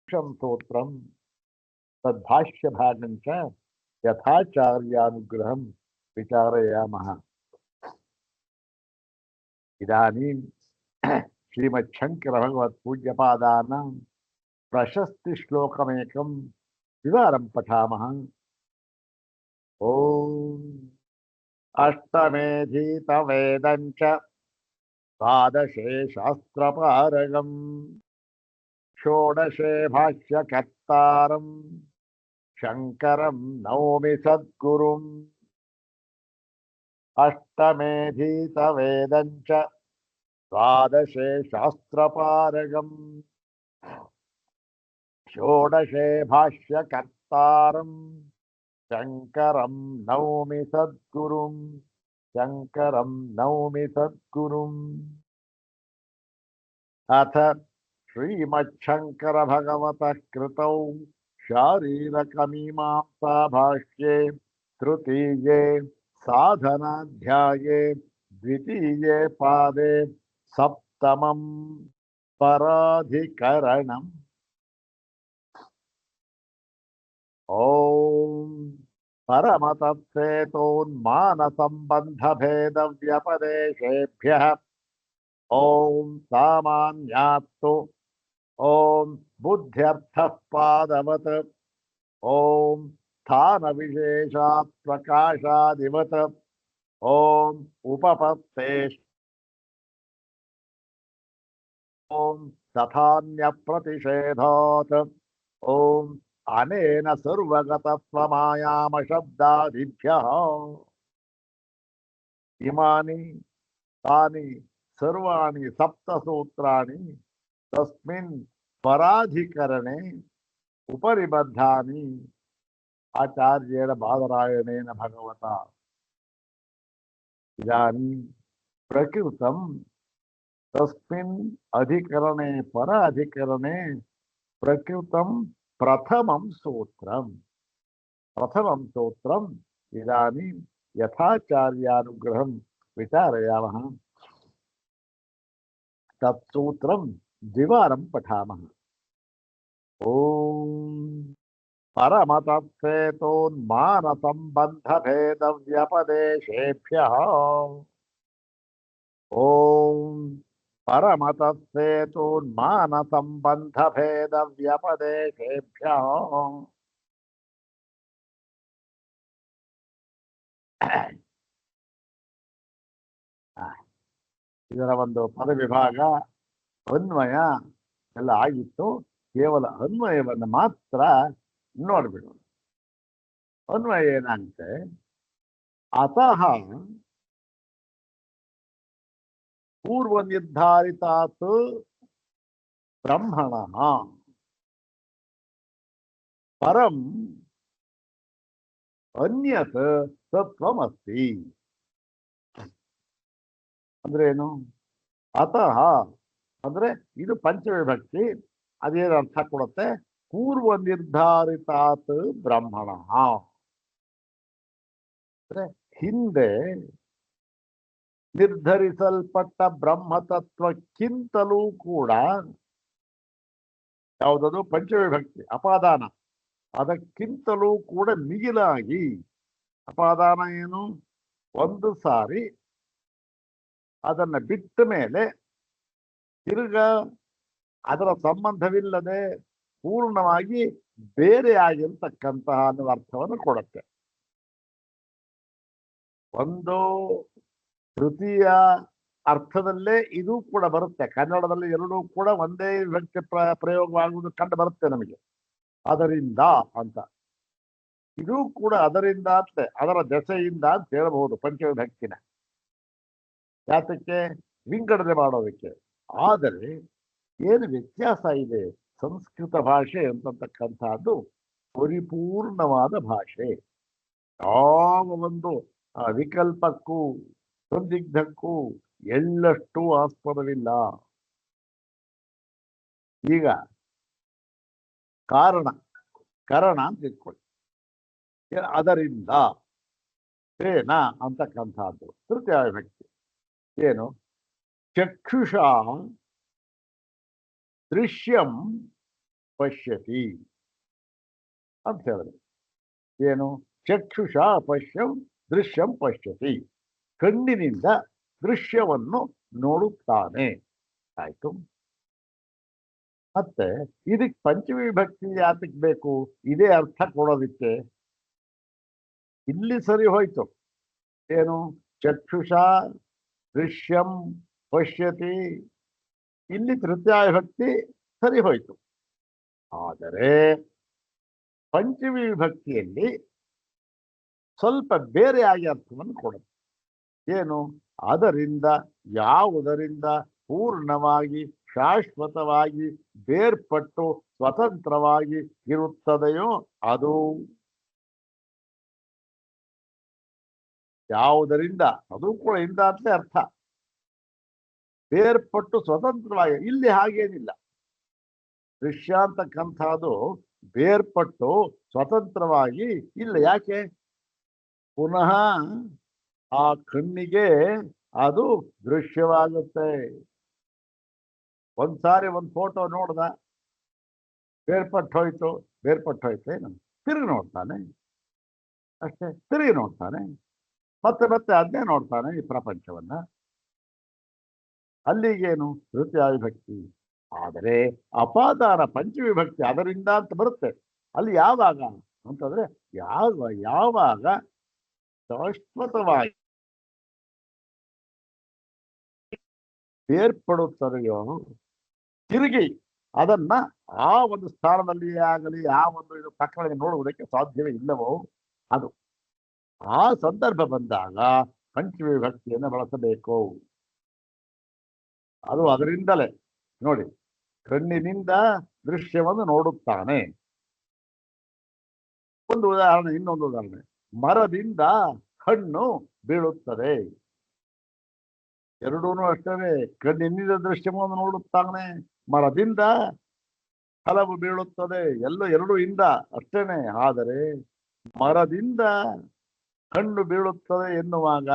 सूत्रम तद्भाष्य भागं च यथाचार्यानुग्रहं विचारयामः। इदानीं श्रीमच्छङ्करभगवत्पूज्यपादानां प्रशस्तिश्लोकमेकं द्विवारं पठामः। ॐ अष्टमेधीतवेदं च द्वादशे शास्त्रपारगम् षोडशे भाष्यकर्तारं शङ्करं नौमि सद्गुरुम्। अष्टमेधीतवेदं च द्वादशे शास्त्रपारगम् षोडशे भाष्यकर्तारं शङ्करं नौमि सद्गुरुम्। शङ्करं नौमि सद्गुरुम्। अथ श्रीमच्छङ्करभगवतः कृतौ शारीरकमीमांसाभाष्ये तृतीये साधनाध्याये द्वितीये पादे सप्तमं पराधिकरणम्। ॐ परमतत्त्वेतोन्मानसम्बन्धभेदव्यपदेशेभ्यः ॐ सामान्यात्तु ॐ बुद्ध्यर्थः पादवत् ॐ स्थानविशेषात् प्रकाशादिवत् ॐ उपपत्तेश् ॐ तथान्यप्रतिषेधात् ॐ अनेन सर्वगतत्वमायामशब्दादिभ्यः इमानि तानि सर्वाणि सप्तसूत्राणि तस्मिन् पराधिकरणे उपरिबद्धानि आचार्येण बादरायणेन भगवता। इदानीं प्रकृतं तस्मिन् अधिकरणे पराधिकरणे प्रकृतं प्रथमं सूत्रम् इदानीं यथाचार्यानुग्रहं विचारयामः। तत्सूत्रं द्विवारं पठामः। ॐ परमतत्त्वेतोन्मानसम्बन्धभेदव्यपदेशेभ्यः ॐ परमतत्त्वेतोन्मानसम्बन्धभेदव्यपदेशेभ्यः ಇದರ ಒಂದು ಪದವಿಭಾಗ ಅನ್ವಯ ಎಲ್ಲ ಆಗಿತ್ತು. ಕೇವಲ ಅನ್ವಯವನ್ನು ಮಾತ್ರ ನೋಡ್ಬಿಡೋಣ. ಅನ್ವಯ ಏನಾಗುತ್ತೆ? ಅತಃ ಪೂರ್ವ ನಿರ್ಧಾರಿತಾತ್ ಬ್ರಹ್ಮಣಃ ಪರಂ ಅನ್ಯತ್ ತತ್ವಮಸ್ತಿ. ಅಂದ್ರೆ ಏನು? ಅತಃ ಅಂದ್ರೆ ಇದು ಪಂಚವಿಭಕ್ತಿ. ಅದೇನು ಅರ್ಥ ಕೊಡುತ್ತೆ? ಪೂರ್ವ ನಿರ್ಧಾರಿತಾತ್ ಬ್ರಹ್ಮಣಃ ಅಂದ್ರೆ ಹಿಂದೆ ನಿರ್ಧರಿಸಲ್ಪಟ್ಟ ಬ್ರಹ್ಮತತ್ವಕ್ಕಿಂತಲೂ ಕೂಡ ಯಾವುದದು ಪಂಚವಿಭಕ್ತಿ ಅಪಾದಾನ, ಅದಕ್ಕಿಂತಲೂ ಕೂಡ ಮಿಗಿಲಾಗಿ. ಅಪಾದಾನ ಏನು? ಒಂದು ಸಾರಿ ಅದನ್ನ ಬಿಟ್ಟ ಮೇಲೆ ತಿರುಗ ಅದರ ಸಂಬಂಧವಿಲ್ಲದೆ ಪೂರ್ಣವಾಗಿ ಬೇರೆ ಆಗಿರ್ತಕ್ಕಂತಹ ಅನ್ನೋ ಅರ್ಥವನ್ನು ಕೊಡುತ್ತೆ. ಒಂದು ತೃತೀಯ ಅರ್ಥದಲ್ಲೇ ಇದು ಕೂಡ ಬರುತ್ತೆ. ಕನ್ನಡದಲ್ಲಿ ಎರಡೂ ಕೂಡ ಒಂದೇ ವಿಭಕ್ತಿ ಪ್ರಯೋಗವಾಗುವುದು ಕಂಡು ಬರುತ್ತೆ ನಮಗೆ. ಅದರಿಂದ ಅಂತ, ಇದು ಕೂಡ ಅದರಿಂದ ಅಂತ, ಅದರ ದೆಸೆಯಿಂದ ಅಂತ ಹೇಳಬಹುದು ಪಂಚವಿಭಕ್ತಿನ. ಯಾತಕ್ಕೆ? ವಿಂಗಡಣೆ ಮಾಡೋದಕ್ಕೆ. ಆದರೆ ಏನು ವ್ಯತ್ಯಾಸ ಇದೆ? ಸಂಸ್ಕೃತ ಭಾಷೆ ಅಂತಕ್ಕಂಥದ್ದು ಪರಿಪೂರ್ಣವಾದ ಭಾಷೆ. ಯಾವ ಒಂದು ವಿಕಲ್ಪಕ್ಕೂ ಸಂದಿಗ್ಧಕ್ಕೂ ಎಳ್ಳಷ್ಟು ಆಸ್ಪದವಿಲ್ಲ. ಈಗ ಕಾರಣ ಕರಣ ಅಂತ ಇಟ್ಕೊಳ್ಳಿ. ಅದರಿಂದ ಏನ ಅಂತಕ್ಕಂಥದ್ದು ತೃತೀಯ ವಿಭಕ್ತಿ. ಏನು? ಚಕ್ಷುಷಾ ದೃಶ್ಯಂ ಪಶ್ಯತಿ ಅಂತ ಹೇಳಿದೆ. ಏನು? ಚಕ್ಷುಷ ಪಶ್ಯಂ ದೃಶ್ಯಂ ಪಶ್ಯತಿ. ಕಣ್ಣಿನಿಂದ ದೃಶ್ಯವನ್ನು ನೋಡುತ್ತಾನೆ. ಆಯ್ತು. ಮತ್ತೆ ಇದಕ್ಕೆ ಪಂಚವಿಭಕ್ತಿ ಯಾತಕ್ಕೆ ಬೇಕು? ಇದೇ ಅರ್ಥ ಕೊಡೋದಿಕ್ಕೆ. ಇಲ್ಲಿ ಸರಿ ಹೋಯ್ತು. ಏನು? ಚಕ್ಷುಷ ದೃಶ್ಯಂ ಪಶ್ಯತಿ, ಇಲ್ಲಿ ತೃತೀಯ ವಿಭಕ್ತಿ ಸರಿ ಹೋಯ್ತು. ಆದರೆ ಪಂಚಮಿ ವಿಭಕ್ತಿಯಲ್ಲಿ ಸ್ವಲ್ಪ ಬೇರೆಯಾಗಿ ಅರ್ಥವನ್ನು ಕೊಡುತ್ತೆ. ಏನು? ಅದರಿಂದ, ಯಾವುದರಿಂದ ಪೂರ್ಣವಾಗಿ ಶಾಶ್ವತವಾಗಿ ಬೇರ್ಪಟ್ಟು ಸ್ವತಂತ್ರವಾಗಿ ಇರುತ್ತದೆಯೋ ಅದು. ಯಾವುದರಿಂದ, ಅದು ಕೂಡ ಇಂದ ಅಂತಲೇ ಅರ್ಥ. ಬೇರ್ಪಟ್ಟು ಸ್ವತಂತ್ರವಾಗಿ, ಇಲ್ಲಿ ಹಾಗೇನಿಲ್ಲ. ದೃಶ್ಯ ಅಂತಕ್ಕಂಥದ್ದು ಬೇರ್ಪಟ್ಟು ಸ್ವತಂತ್ರವಾಗಿ ಇಲ್ಲ. ಯಾಕೆ? ಪುನಃ ಆ ಕಣ್ಣಿಗೆ ಅದು ದೃಶ್ಯವಾಗುತ್ತೆ. ಒಂದ್ಸಾರಿ ಒಂದು ಫೋಟೋ ನೋಡ್ದ, ಬೇರ್ಪಟ್ಟು ಹೋಯ್ತು ಏನು, ತಿರುಗಿ ನೋಡ್ತಾನೆ ಅಷ್ಟೇ. ತಿರುಗಿ ನೋಡ್ತಾನೆ, ಮತ್ತೆ ಅದನ್ನೇ ನೋಡ್ತಾನೆ ಈ ಪ್ರಪಂಚವನ್ನ. ಅಲ್ಲಿಗೇನು? ತೃತೀಯ ವಿಭಕ್ತಿ. ಆದರೆ ಅಪಾದಾನ ಪಂಚವಿಭಕ್ತಿ ಅದರಿಂದ ಅಂತ ಬರುತ್ತೆ. ಅಲ್ಲಿ ಯಾವಾಗ ಅಂತಂದ್ರೆ, ಯಾವಾಗ ಶಾಶ್ವತವಾಗಿ ಬೇರ್ಪಡುತ್ತದೆಯೋ, ತಿರುಗಿ ಅದನ್ನ ಆ ಒಂದು ಸ್ಥಾನದಲ್ಲಿಯೇ ಆಗಲಿ, ಆ ಒಂದು ಇದು ಪ್ರಕರಣ ನೋಡುವುದಕ್ಕೆ ಸಾಧ್ಯವೇ ಇಲ್ಲವೋ ಅದು. ಆ ಸಂದರ್ಭ ಬಂದಾಗ ಪಂಚವಿಭಕ್ತಿಯನ್ನು ಬಳಸಬೇಕು. ಅದು ಅದರಿಂದಲೇ ನೋಡಿ, ಕಣ್ಣಿನಿಂದ ದೃಶ್ಯವನ್ನು ನೋಡುತ್ತಾನೆ. ಒಂದು ಉದಾಹರಣೆ, ಇನ್ನೊಂದು ಉದಾಹರಣೆ. ಮರದಿಂದ ಹಣ್ಣು ಬೀಳುತ್ತದೆ. ಎರಡೂ ಅಷ್ಟೇ. ಕಣ್ಣಿನಿಂದ ದೃಶ್ಯವನ್ನು ನೋಡುತ್ತಾನೆ, ಮರದಿಂದ ಫಲವು ಬೀಳುತ್ತದೆ. ಎರಡೂ ಇಂದ ಅಷ್ಟೇನೆ. ಆದರೆ ಮರದಿಂದ ಹಣ್ಣು ಬೀಳುತ್ತದೆ ಎನ್ನುವಾಗ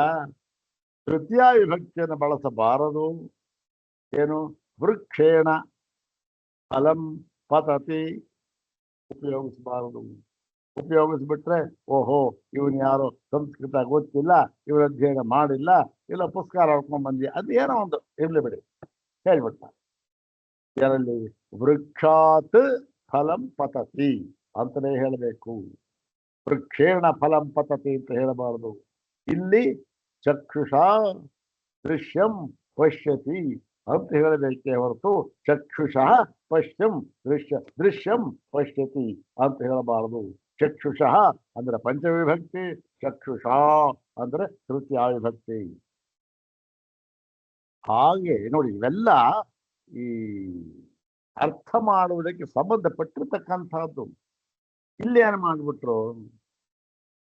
ತೃತೀಯ ವಿಭಕ್ತಿಯನ್ನು ಬಳಸಬಾರದು. ಏನು? ವೃಕ್ಷೇಣ ಫಲಂ ಪತತಿ ಉಪಯೋಗಿಸಬಾರದು. ಉಪಯೋಗಿಸ್ಬಿಟ್ರೆ ಓಹೋ ಇವನು ಯಾರೋ ಸಂಸ್ಕೃತ ಗೊತ್ತಿಲ್ಲ, ಇವ್ರ ಅಧ್ಯಯನ ಮಾಡಿಲ್ಲ, ಇಲ್ಲ ಪುಸ್ತಕ ಹೊಡ್ಕೊಂಡ್ ಬಂದಿ, ಅದು ಏನೋ ಒಂದು ಇರ್ಲಿ ಬಿಡಿ ಹೇಳ್ಬಿಟ್ಟ. ಯಾರಲ್ಲಿ? ವೃಕ್ಷಾತ್ ಫಲಂ ಪತತಿ ಅಂತಲೇ ಹೇಳಬೇಕು. ವೃಕ್ಷೇಣ ಫಲಂ ಪತತಿ ಅಂತ ಹೇಳಬಾರದು. ಇಲ್ಲಿ ಚಕ್ಷುಷ ದೃಶ್ಯಂ ಪಶ್ಯತಿ ಅಂತ ಹೇಳಬೇಕೇ ಹೊರತು ಚಕ್ಷುಷಃ ಪಶ್ಯಂ ದೃಶ್ಯಂ ಪಶ್ಯತಿ ಅಂತ ಹೇಳಬಾರದು. ಚಕ್ಷುಷಃ ಅಂದ್ರೆ ಪಂಚವಿಭಕ್ತಿ, ಚಕ್ಷುಷ ಅಂದ್ರೆ ತೃತೀಯ ವಿಭಕ್ತಿ. ಹಾಗೆ ನೋಡಿ, ಇವೆಲ್ಲ ಈ ಅರ್ಥ ಮಾಡುವುದಕ್ಕೆ ಸಂಬಂಧಪಟ್ಟಿರ್ತಕ್ಕಂಥದ್ದು. ಇಲ್ಲಿ ಏನು ಮಾಡ್ಬಿಟ್ರು?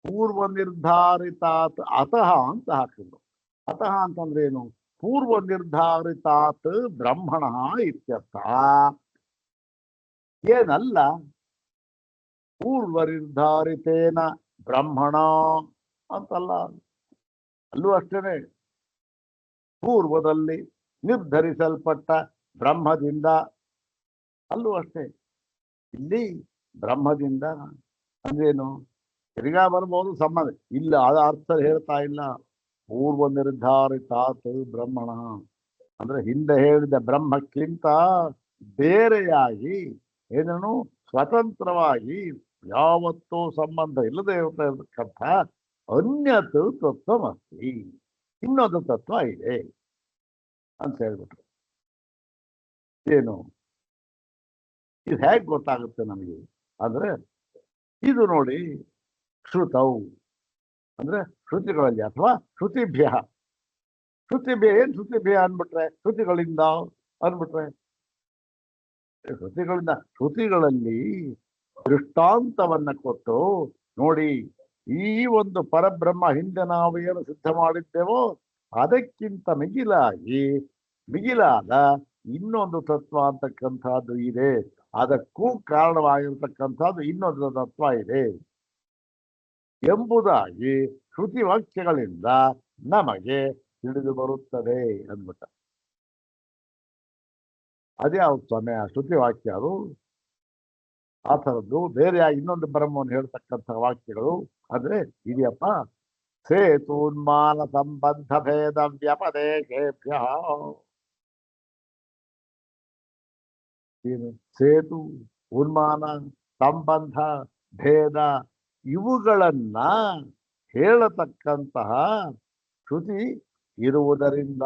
ಪೂರ್ವ ನಿರ್ಧಾರಿತಾತ್ ಅತಃ ಅಂತ ಹಾಕಿದ್ರು. ಅತಃ ಅಂತಂದ್ರೆ ಏನು? ಪೂರ್ವ ನಿರ್ಧಾರಿತಾತ್ ಬ್ರಹ್ಮಣ ಇತ್ಯರ್ಥ. ಏನಲ್ಲ, ಪೂರ್ವ ನಿರ್ಧಾರಿತೇನ ಬ್ರಹ್ಮಣ ಅಂತಲ್ಲ. ಅಲ್ಲೂ ಅಷ್ಟೇನೆ, ಪೂರ್ವದಲ್ಲಿ ನಿರ್ಧರಿಸಲ್ಪಟ್ಟ ಬ್ರಹ್ಮದಿಂದ. ಅಲ್ಲೂ ಅಷ್ಟೇ. ಇಲ್ಲಿ ಬ್ರಹ್ಮದಿಂದ ಅಂದ್ರೇನು? ತಿರ್ಗಾ ಬರ್ಬೋದು ಸಂಬಂಧ ಇಲ್ಲ, ಅದ ಅರ್ಥ ಹೇಳ್ತಾ ಇಲ್ಲ. ಪೂರ್ವ ನಿರ್ಧಾರಿತಾತ್ ಬ್ರಹ್ಮಣ ಅಂದ್ರೆ ಹಿಂದೆ ಹೇಳಿದ ಬ್ರಹ್ಮಕ್ಕಿಂತ ಬೇರೆಯಾಗಿ, ಏನನ್ನು ಸ್ವತಂತ್ರವಾಗಿ ಯಾವತ್ತೂ ಸಂಬಂಧ ಇಲ್ಲದೆ ಇರತಕ್ಕಂಥ ಅನ್ಯತ್ ತತ್ವಮಸ್ತಿ, ಇನ್ನೊಂದು ತತ್ವ ಇದೆ ಅಂತ ಹೇಳ್ಬಿಟ್ರು. ಏನು ಇದು ಹೇಗೆ ಗೊತ್ತಾಗುತ್ತೆ ನಮಗೆ ಅಂದ್ರೆ, ಇದು ನೋಡಿ, ಶ್ರುತೌ ಅಂದ್ರೆ ಶ್ರುತಿಗಳಲ್ಲಿ ಅಥವಾ ಶ್ರುತಿಭ್ಯ. ಏನ್ ಶ್ರುತಿಭ್ಯ ಅನ್ಬಿಟ್ರೆ? ಶ್ರುತಿಗಳಿಂದ ಅನ್ಬಿಟ್ರೆ ಶ್ರುತಿಗಳಲ್ಲಿ ದೃಷ್ಟಾಂತವನ್ನ ಕೊಟ್ಟು ನೋಡಿ, ಈ ಒಂದು ಪರಬ್ರಹ್ಮ ಹಿಂದೆ ನಾವು ಏನು ಸಿದ್ಧ ಮಾಡಿದ್ದೇವೋ ಅದಕ್ಕಿಂತ ಮಿಗಿಲಾದ ಇನ್ನೊಂದು ತತ್ವ ಅಂತಕ್ಕಂಥದ್ದು ಇದೆ, ಅದಕ್ಕೂ ಕಾರಣವಾಗಿರ್ತಕ್ಕಂಥದ್ದು ಇನ್ನೊಂದು ತತ್ವ ಇದೆ ಎಂಬುದಾಗಿ ಶ್ರುತಿ ವಾಕ್ಯಗಳಿಂದ ನಮಗೆ ತಿಳಿದು ಬರುತ್ತದೆ ಅಂದ್ಬಿಟ್ಟ. ಅದ್ಯಾವ ಸಮಯ ಶ್ರುತಿ ವಾಕ್ಯ? ಅದು ಆ ಥರದ್ದು ಬೇರೆ ಇನ್ನೊಂದು ಬ್ರಹ್ಮವನ್ನು ಹೇಳ್ತಕ್ಕಂಥ ವಾಕ್ಯಗಳು ಅಂದ್ರೆ ಇದೆಯಪ್ಪ. ಸೇತೂನ್ಮಾನ ಸಂಬಂಧ ಭೇದ ವ್ಯಪದೇಶೇಭ್ಯ. ಏನು ಸೇತು, ಉನ್ಮಾನ, ಸಂಬಂಧ, ಭೇದ ಇವುಗಳನ್ನ ಹೇಳತಕ್ಕಂತಹ ಶ್ರುತಿ ಇರುವುದರಿಂದ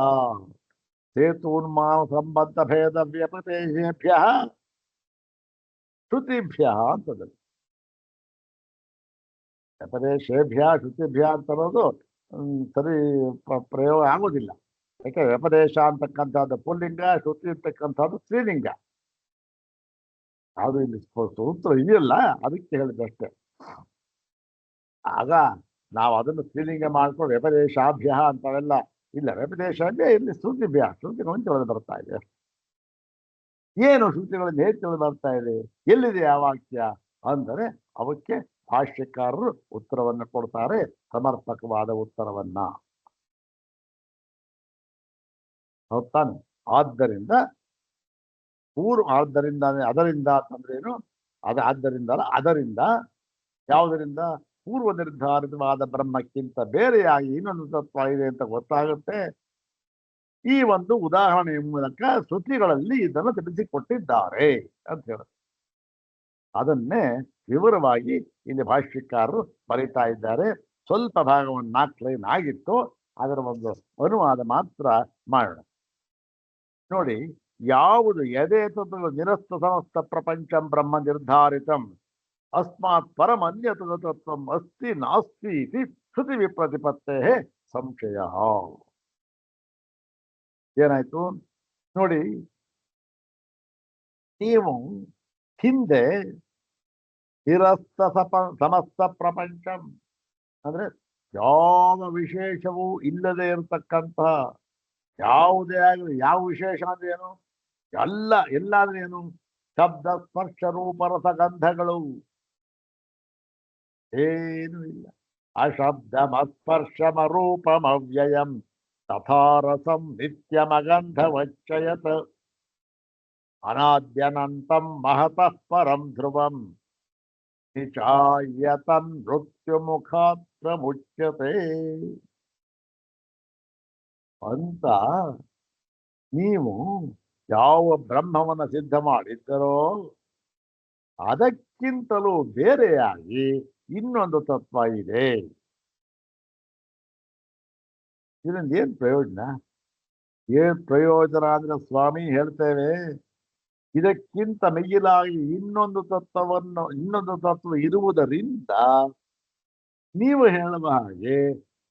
ಸೇತು ಉನ್ಮಾನ ಸಂಬಂಧ ಭೇದ ವ್ಯಪದೇಶೇಭ್ಯ ಶ್ರುತಿಭ್ಯ ಅಂತದಲ್ಲಿ. ವ್ಯಪದೇಶೇಭ್ಯ ಶ್ರುತಿಭ್ಯ ಅಂತ ಅನ್ನೋದು ಸರಿ ಪ್ರಯೋಗ ಆಗೋದಿಲ್ಲ. ಯಾಕೆ ವ್ಯಪದೇಶ ಅಂತಕ್ಕಂಥದ್ದು ಪುಲ್ಲಿಂಗ, ಶ್ರುತಿ ಅಂತಕ್ಕಂಥದ್ದು ಸ್ತ್ರೀಲಿಂಗ. ಅದು ಇಲ್ಲಿ ಸೂತ್ರ ಇದೆಯಲ್ಲ, ಅದಕ್ಕೆ ಹೇಳಿದಷ್ಟೇ. ಆಗ ನಾವು ಅದನ್ನು ಸ್ತ್ರೀಲಿಂಗ ಮಾಡ್ಕೊಂಡು ವ್ಯಪದೇಶಾಭ್ಯ ಅಂತವೆಲ್ಲ ಇಲ್ಲ. ವ್ಯಪದೇಶ ಅಂದ್ರೆ ಇಲ್ಲಿ ಶ್ರುತಿಭ್ಯ, ಶ್ರುತಿಗಳನ್ನು ತಿಳಿದು ಬರ್ತಾ ಇದೆ. ಏನು ಶ್ರುತಿಗಳನ್ನು ಹೇಗೆ ತಿಳಿದು ಬರ್ತಾ ಇದೆ, ಎಲ್ಲಿದೆ ಆ ವಾಕ್ಯ ಅಂದರೆ ಅವಕ್ಕೆ ಭಾಷ್ಯಕಾರರು ಉತ್ತರವನ್ನು ಕೊಡ್ತಾರೆ, ಸಮರ್ಪಕವಾದ ಉತ್ತರವನ್ನ. ಹೌದಾನೆ? ಆದ್ದರಿಂದ ಆದ್ದರಿಂದ ಅದರಿಂದ ಅಂತಂದ್ರೇನು? ಆದ್ದರಿಂದ ಅದರಿಂದ ಯಾವುದರಿಂದ? ಪೂರ್ವ ನಿರ್ಧಾರಿತವಾದ ಬ್ರಹ್ಮಕ್ಕಿಂತ ಬೇರೆಯಾಗಿ ಇನ್ನೊಂದು ತತ್ವ ಇದೆ ಅಂತ ಗೊತ್ತಾಗುತ್ತೆ. ಈ ಒಂದು ಉದಾಹರಣೆಯ ಮೂಲಕ ಶ್ರುತಿಗಳಲ್ಲಿ ಇದನ್ನು ತಿಳಿಸಿಕೊಟ್ಟಿದ್ದಾರೆ ಅಂತ ಹೇಳುತ್ತೆ. ಅದನ್ನೇ ವಿವರವಾಗಿ ಇಲ್ಲಿ ಭಾಷ್ಯಕಾರರು ಬರೀತಾ ಇದ್ದಾರೆ. ಸ್ವಲ್ಪ ಭಾಗವನ್ನು 4 ಲೈನ್ ಆಗಿತ್ತು, ಅದರ ಒಂದು ಅನುವಾದ ಮಾತ್ರ ಮಾಡೋಣ. ನೋಡಿ, ಯಾವುದು ಯದೇತದ್ದು ನಿರಸ್ತ ಸಮಸ್ತ ಪ್ರಪಂಚಂ ಬ್ರಹ್ಮ ನಿರ್ಧಾರಿತಂ ಅಸ್ಮಾತ್ ಪರಂ ಅನ್ಯತದ ತತ್ವಂ ಅಸ್ತಿ ನಾಸ್ತಿ ಇತಿ ಶ್ರುತಿ ವಿಪ್ರತಿಪತ್ತೇ ಸಂಶಯ. ಏನಾಯ್ತು ನೋಡಿ, ನೀವು ಹಿಂದೆ ನಿರಸ್ತ ಸಮಸ್ತ ಪ್ರಪಂಚಂ ಅಂದ್ರೆ ಯಾವ ವಿಶೇಷವೂ ಇಲ್ಲದೆ ಇರತಕ್ಕಂಥ ಯಾವುದೇ ಆಗಲಿ, ಯಾವ ವಿಶೇಷ ಅಂದ್ರೆ ಏನು? ಎಲ್ಲಾದ್ರೆ ಏನು? ಶಬ್ದ ಸ್ಪರ್ಶ ರೂಪ ರಸಗಂಧಗಳು ಏನು ಇಲ್ಲ. ಅಶಬ್ದಮಸ್ಪರ್ಶಮ ರೂಪಮವ್ಯಯಂ ತಥಾರಸಂ ನಿತ್ಯಮಗಂಧವಚ್ಚಯತ್ ಅನಾದ್ಯನಂತಂ ಮಹತಃ ಪರಂ ಧ್ರುವಂ ನಿಚಾಯತನ್ ಮೃತ್ಯುಮುಖಾತ್ ಪ್ರಮುಚ್ಯತೆ ಅಂತ ನೀವು ಯಾವ ಬ್ರಹ್ಮವನ್ನ ಸಿದ್ಧ ಮಾಡಿದ್ದರೋ ಅದಕ್ಕಿಂತಲೂ ಬೇರೆಯಾಗಿ ಇನ್ನೊಂದು ತತ್ವ ಇದೆ. ಇದರಿಂದ ಏನ್ ಪ್ರಯೋಜನ? ಅಂದ್ರೆ ಸ್ವಾಮಿ ಹೇಳ್ತೇವೆ, ಇದಕ್ಕಿಂತ ಮಿಗಿಲಾಗಿ ಇನ್ನೊಂದು ತತ್ವ ಇರುವುದರಿಂದ ನೀವು ಹೇಳುವ ಹಾಗೆ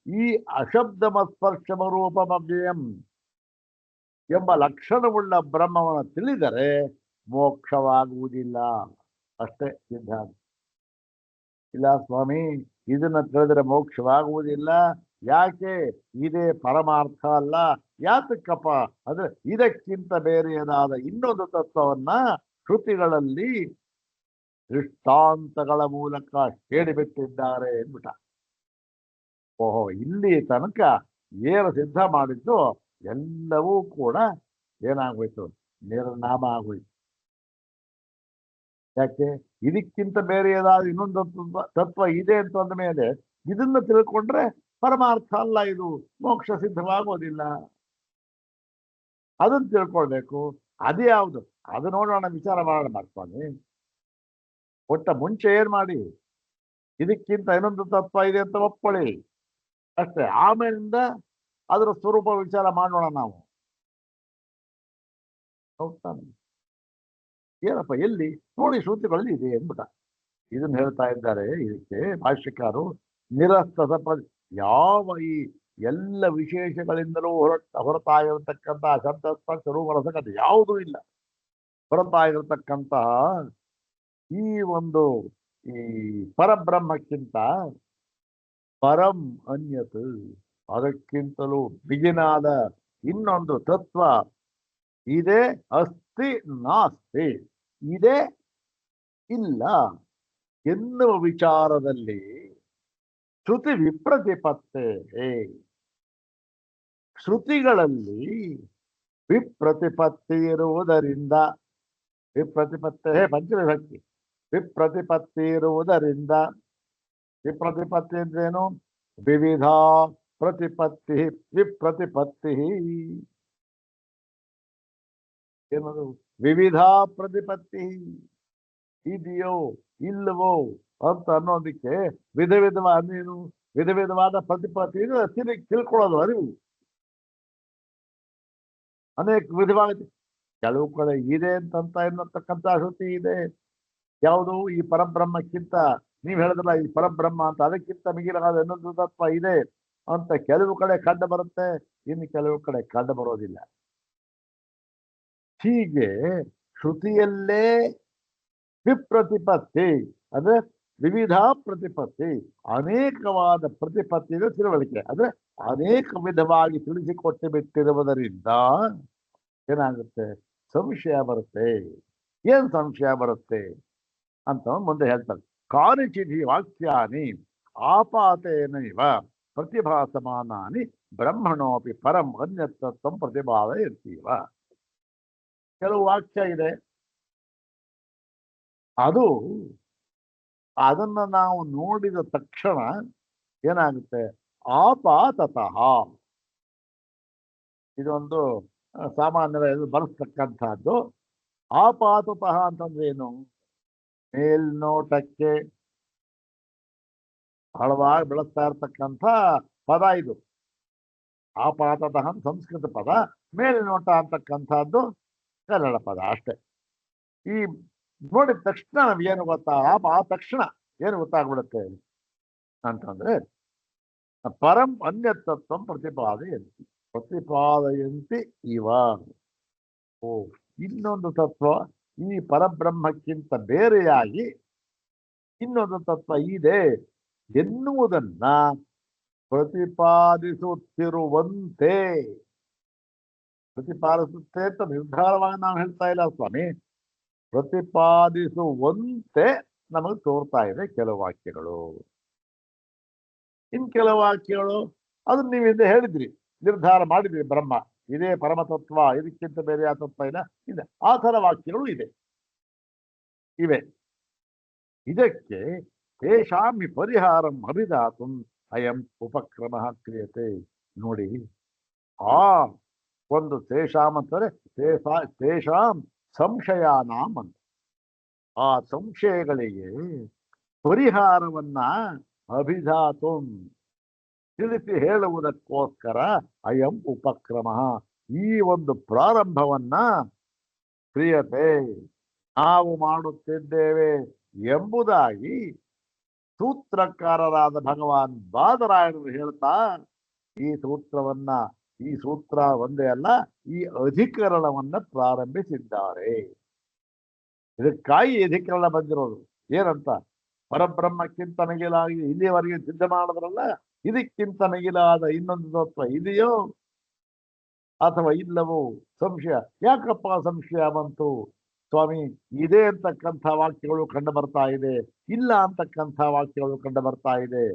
ಈ ಅಶಬ್ದಮಸ್ಪರ್ಶಮ ರೂಪಮವ್ಯಯಂ ಎಂಬ ಲಕ್ಷಣವುಳ್ಳ ಬ್ರಹ್ಮವನ್ನು ತಿಳಿದರೆ ಮೋಕ್ಷವಾಗುವುದಿಲ್ಲ. ಅಷ್ಟೇ ಸಿದ್ಧಾಂತ. ಇಲ್ಲ ಸ್ವಾಮಿ, ಇದನ್ನ ತಿಳಿದ್ರೆ ಮೋಕ್ಷವಾಗುವುದಿಲ್ಲ. ಯಾಕೆ? ಇದೇ ಪರಮಾರ್ಥ ಅಲ್ಲ. ಯಾತಕ್ಕಪ್ಪ ಅಂದ್ರೆ ಇದಕ್ಕಿಂತ ಬೇರೆಯದಾದ ಇನ್ನೊಂದು ತತ್ವವನ್ನ ಶ್ರುತಿಗಳಲ್ಲಿ ದೃಷ್ಟಾಂತಗಳ ಮೂಲಕ ಹೇಳಿಬಿಟ್ಟಿದ್ದಾರೆ ಎಂದ್ಬಿಟ್ಟ. ಓಹೋ, ಇಲ್ಲಿ ತನಕ ಏನು ಸಿದ್ಧ ಮಾಡಿದ್ದು ಎಲ್ಲವೂ ಕೂಡ ಏನಾಗೋಯ್ತು? ನಿರ್ನಾಮ ಆಗೋಯ್ತು. ಯಾಕೆ? ಇದಕ್ಕಿಂತ ಬೇರೆಯದಾದ ಇನ್ನೊಂದು ತತ್ವ ಇದೆ ಅಂತಂದ ಮೇಲೆ ಇದನ್ನ ತಿಳ್ಕೊಂಡ್ರೆ ಪರಮಾರ್ಥ ಅಲ್ಲ, ಇದು ಮೋಕ್ಷ ಸಿದ್ಧವಾಗೋದಿಲ್ಲ. ಅದನ್ನ ತಿಳ್ಕೊಳ್ಬೇಕು. ಅದೇ ಯಾವುದು ಅದು ನೋಡೋಣ, ವಿಚಾರ ಮಾಡೋಣ ಮಾಡ್ಕೊಂಡು. ಒಟ್ಟ ಮುಂಚೆ ಏನ್ ಮಾಡಿ, ಇದಕ್ಕಿಂತ ಇನ್ನೊಂದು ತತ್ವ ಇದೆ ಅಂತ ಒಪ್ಕೊಳ್ಳಿ ಅಷ್ಟೇ. ಆಮೇಲಿಂದ ಅದರ ಸ್ವರೂಪ ವಿಚಾರ ಮಾಡೋಣ ನಾವು. ಹೋಗ್ತಾನೆ ಏನಪ್ಪ ಎಲ್ಲಿ ನೋಡಿ, ಶ್ರುತಿಗಳಲ್ಲಿ ಇದೆ ಎಂದ್ಬಿಟ್ಟ. ಇದನ್ನ ಹೇಳ್ತಾ ಇದ್ದಾರೆ. ಇದಕ್ಕೆ ಭಾಷ್ಯಕಾರು ನಿರಸ್ತ ಯಾವ ಈ ಎಲ್ಲ ವಿಶೇಷಗಳಿಂದಲೂ ಹೊರತಾಗಿರತಕ್ಕಂಥ ಶಬ್ದ ಸ್ಪರ್ಶ ರೂಪ ರಸಗಂಧ ಯಾವುದೂ ಇಲ್ಲ. ಹೊರತಾಗಿರತಕ್ಕಂತಹ ಈ ಒಂದು ಈ ಪರಬ್ರಹ್ಮಕ್ಕಿಂತ ಪರಂ ಅನ್ಯತ್, ಅದಕ್ಕಿಂತಲೂ ಬಿಗಿನಾದ ಇನ್ನೊಂದು ತತ್ವ ಇದೆ. ಅಸ್ತಿ ನಾಸ್ತಿ, ಇದೆ ಇಲ್ಲ ಎನ್ನುವ ವಿಚಾರದಲ್ಲಿ ಶ್ರುತಿ ವಿಪ್ರತಿಪತ್ತೆ. ಶ್ರುತಿಗಳಲ್ಲಿ ವಿಪ್ರತಿಪತ್ತಿ ಇರುವುದರಿಂದ, ವಿಪ್ರತಿಪತ್ತೆ ಪಂಚವಿಭಕ್ತಿ, ವಿಪ್ರತಿಪತ್ತಿ ಇರುವುದರಿಂದ, ವಿಪ್ರತಿಪತ್ತಿ ಅಂದ್ರೇನು? ವಿವಿಧ ಪ್ರತಿಪತ್ತಿ, ವಿಪ್ರತಿಪತ್ತಿ ಏನದು? ವಿವಿಧ ಪ್ರತಿಪತ್ತಿ ಇದೆಯೋ ಇಲ್ಲವೋ ಅಂತ ಅನ್ನೋದಕ್ಕೆ ವಿಧ ವಿಧವಾದ ವಿಧ ವಿಧವಾದ ಪ್ರತಿಪತ್ತಿ ತಿಳ್ಕೊಳ್ಳೋದು ಅರಿವು. ಅನೇಕ ವಿಧವಾದ, ಕೆಲವು ಕಡೆ ಇದೆ ಅಂತಂತ ಎನ್ನತಕ್ಕಂಥ ಶ್ರುತಿ ಇದೆ. ಯಾವುದು? ಈ ಪರಬ್ರಹ್ಮಕ್ಕಿಂತ, ನೀವು ಹೇಳಿದ್ರಲ್ಲ ಈ ಪರಬ್ರಹ್ಮ ಅಂತ, ಅದಕ್ಕಿಂತ ಮಿಗಿಲಾದ ಇನ್ನೊಂದು ತತ್ವ ಇದೆ ಅಂತ ಕೆಲವು ಕಡೆ ಕಂಡು ಬರುತ್ತೆ, ಇನ್ನು ಕೆಲವು ಕಡೆ ಕಂಡು ಬರೋದಿಲ್ಲ. ಹೀಗೆ ಶ್ರುತಿಯಲ್ಲೇ ವಿಪ್ರತಿಪತ್ತಿ ಅಂದ್ರೆ ವಿವಿಧ ಪ್ರತಿಪತ್ತಿ, ಅನೇಕವಾದ ಪ್ರತಿಪತ್ತಿಯ ತಿಳುವಳಿಕೆ ಅಂದ್ರೆ ಅನೇಕ ವಿಧವಾಗಿ ತಿಳಿಸಿಕೊಟ್ಟು ಬಿಟ್ಟಿರುವುದರಿಂದ ಏನಾಗುತ್ತೆ? ಸಂಶಯ ಬರುತ್ತೆ. ಏನ್ ಸಂಶಯ ಬರುತ್ತೆ ಅಂತ ಮುಂದೆ ಹೇಳ್ತಾರೆ. ಕಾನಿಚಿಧಿ ವಾಕ್ಯಾನಿ ಆಪಾತೇನೈವ ಪ್ರತಿಭಾಸಮಾನಾನಿ ಬ್ರಹ್ಮಣೋಪಿ ಪರಂ ಅನ್ಯತತ್ವಂ ಪ್ರತಿಪಾದಯತೀವ. ಕೆಲವು ವಾಕ್ಯ ಇದೆ, ಅದನ್ನ ನಾವು ನೋಡಿದ ತಕ್ಷಣ ಏನಾಗುತ್ತೆ? ಆಪಾತತಃ, ಇದೊಂದು ಸಾಮಾನ್ಯವಾಗಿ ಬಳಸ್ತಕ್ಕಂಥದ್ದು. ಆಪಾತತಃ ಅಂತಂದ್ರೆ ಏನು? ಮೇಲ್ನೋಟಕ್ಕೆ ಬಹಳವಾಗಿ ಬೆಳೆಸ್ತಾ ಇರ್ತಕ್ಕಂಥ ಪದ ಇದು. ಆಪಾತತಃ ಸಂಸ್ಕೃತ ಪದ, ಮೇಲ್ನೋಟ ಅಂತಕ್ಕಂಥದ್ದು ಕನ್ನಡ ಪದ ಅಷ್ಟೇ. ಈ ನೋಡಿದ ತಕ್ಷಣ ನಮ್ಗೇನು ಗೊತ್ತಾ? ಆ ತಕ್ಷಣ ಏನು ಗೊತ್ತಾಗ್ಬಿಡುತ್ತೆ ಅಂತಂದ್ರೆ ಪರಂ ಅನ್ಯತತ್ವಂ ಪ್ರತಿಪಾದಯಂತಿ ಇವ. ಓ, ಇನ್ನೊಂದು ತತ್ವ ಈ ಪರಬ್ರಹ್ಮಕ್ಕಿಂತ ಬೇರೆಯಾಗಿ ಇನ್ನೊಂದು ತತ್ವ ಇದೆ ಎನ್ನುವುದನ್ನ ಪ್ರತಿಪಾದಿಸುತ್ತಿರುವಂತೆ. ಪ್ರತಿಪಾದಿಸುತ್ತೆ ಅಂತ ನಿರ್ಧಾರವಾಗಿ ನಾವು ಹೇಳ್ತಾ ಇಲ್ಲ ಸ್ವಾಮಿ, ಪ್ರತಿಪಾದಿಸುವಂತೆ ನಮಗೆ ತೋರ್ತಾ ಇದೆ ಕೆಲವು ವಾಕ್ಯಗಳು. ಇನ್ ಕೆಲವು ವಾಕ್ಯಗಳು ಅದನ್ನ ನೀವು ಹಿಂದೆ ಹೇಳಿದ್ರಿ, ನಿರ್ಧಾರ ಮಾಡಿದ್ರಿ, ಬ್ರಹ್ಮ ಇದೇ ಪರಮತತ್ವ, ಇದಕ್ಕಿಂತ ಬೇರೆ ಯಾವ ತತ್ವ ಇಲ್ಲ, ಇದೆ. ಆ ಥರ ವಾಕ್ಯಗಳು ಇವೆ. ಇದಕ್ಕೆ ತೇಷಾಮಿ ಪರಿಹಾರಂ ಅಭಿಧಾತುಂ ಅಯಂ ಉಪಕ್ರಮ ಕ್ರಿಯತೆ. ನೋಡಿ, ಆ ಒಂದು ತೇಷಾಂ ಅಂತಾರೆ, ತೇಷಾಂ ಸಂಶಯಾನಾಂ ಅಂತ. ಆ ಸಂಶಯಗಳಿಗೆ ಪರಿಹಾರವನ್ನ ಅಭಿಧಾತುಂ ತಿಳಿಸಿ ಹೇಳುವುದಕ್ಕೋಸ್ಕರ ಅಯಂ ಉಪಕ್ರಮ, ಈ ಒಂದು ಪ್ರಾರಂಭವನ್ನ ಕ್ರಿಯತೆ ನಾವು ಮಾಡುತ್ತಿದ್ದೇವೆ ಎಂಬುದಾಗಿ ಸೂತ್ರಕಾರರಾದ ಭಗವಾನ್ ಬಾದರಾಯಣರು ಹೇಳ್ತಾ ಈ ಸೂತ್ರ ಒಂದೇ ಅಲ್ಲ, ಈ ಅಧಿಕರಣವನ್ನ ಪ್ರಾರಂಭಿಸಿದ್ದಾರೆ. ಇದಕ್ಕಾಗಿ ಅಧಿಕರಣ ಬಂದಿರೋದು. ಏನಂತ? ಪರಬ್ರಹ್ಮಕ್ಕಿಂತ ಮಿಗಿಲಾಗಿ ಇಲ್ಲಿಯವರೆಗೆ ಸಿದ್ಧ ಮಾಡಿದ್ರಲ್ಲ, ಇದಕ್ಕಿಂತ ಮಿಗಿಲಾದ ಇನ್ನೊಂದು ತತ್ವ ಇದೆಯೋ ಅಥವಾ ಇಲ್ಲವೋ? ಸಂಶಯ. ಯಾಕಪ್ಪ ಸಂಶಯ ಬಂತು ಸ್ವಾಮಿ? ಇದೆ ಅಂತಕ್ಕಂಥ ವಾಕ್ಯಗಳು ಕಂಡು ಬರ್ತಾ ಇದೆ, ಇಲ್ಲ ಅಂತಕ್ಕಂಥ ವಾಕ್ಯಗಳು ಕಂಡು ಬರ್ತಾ ಇದೆ.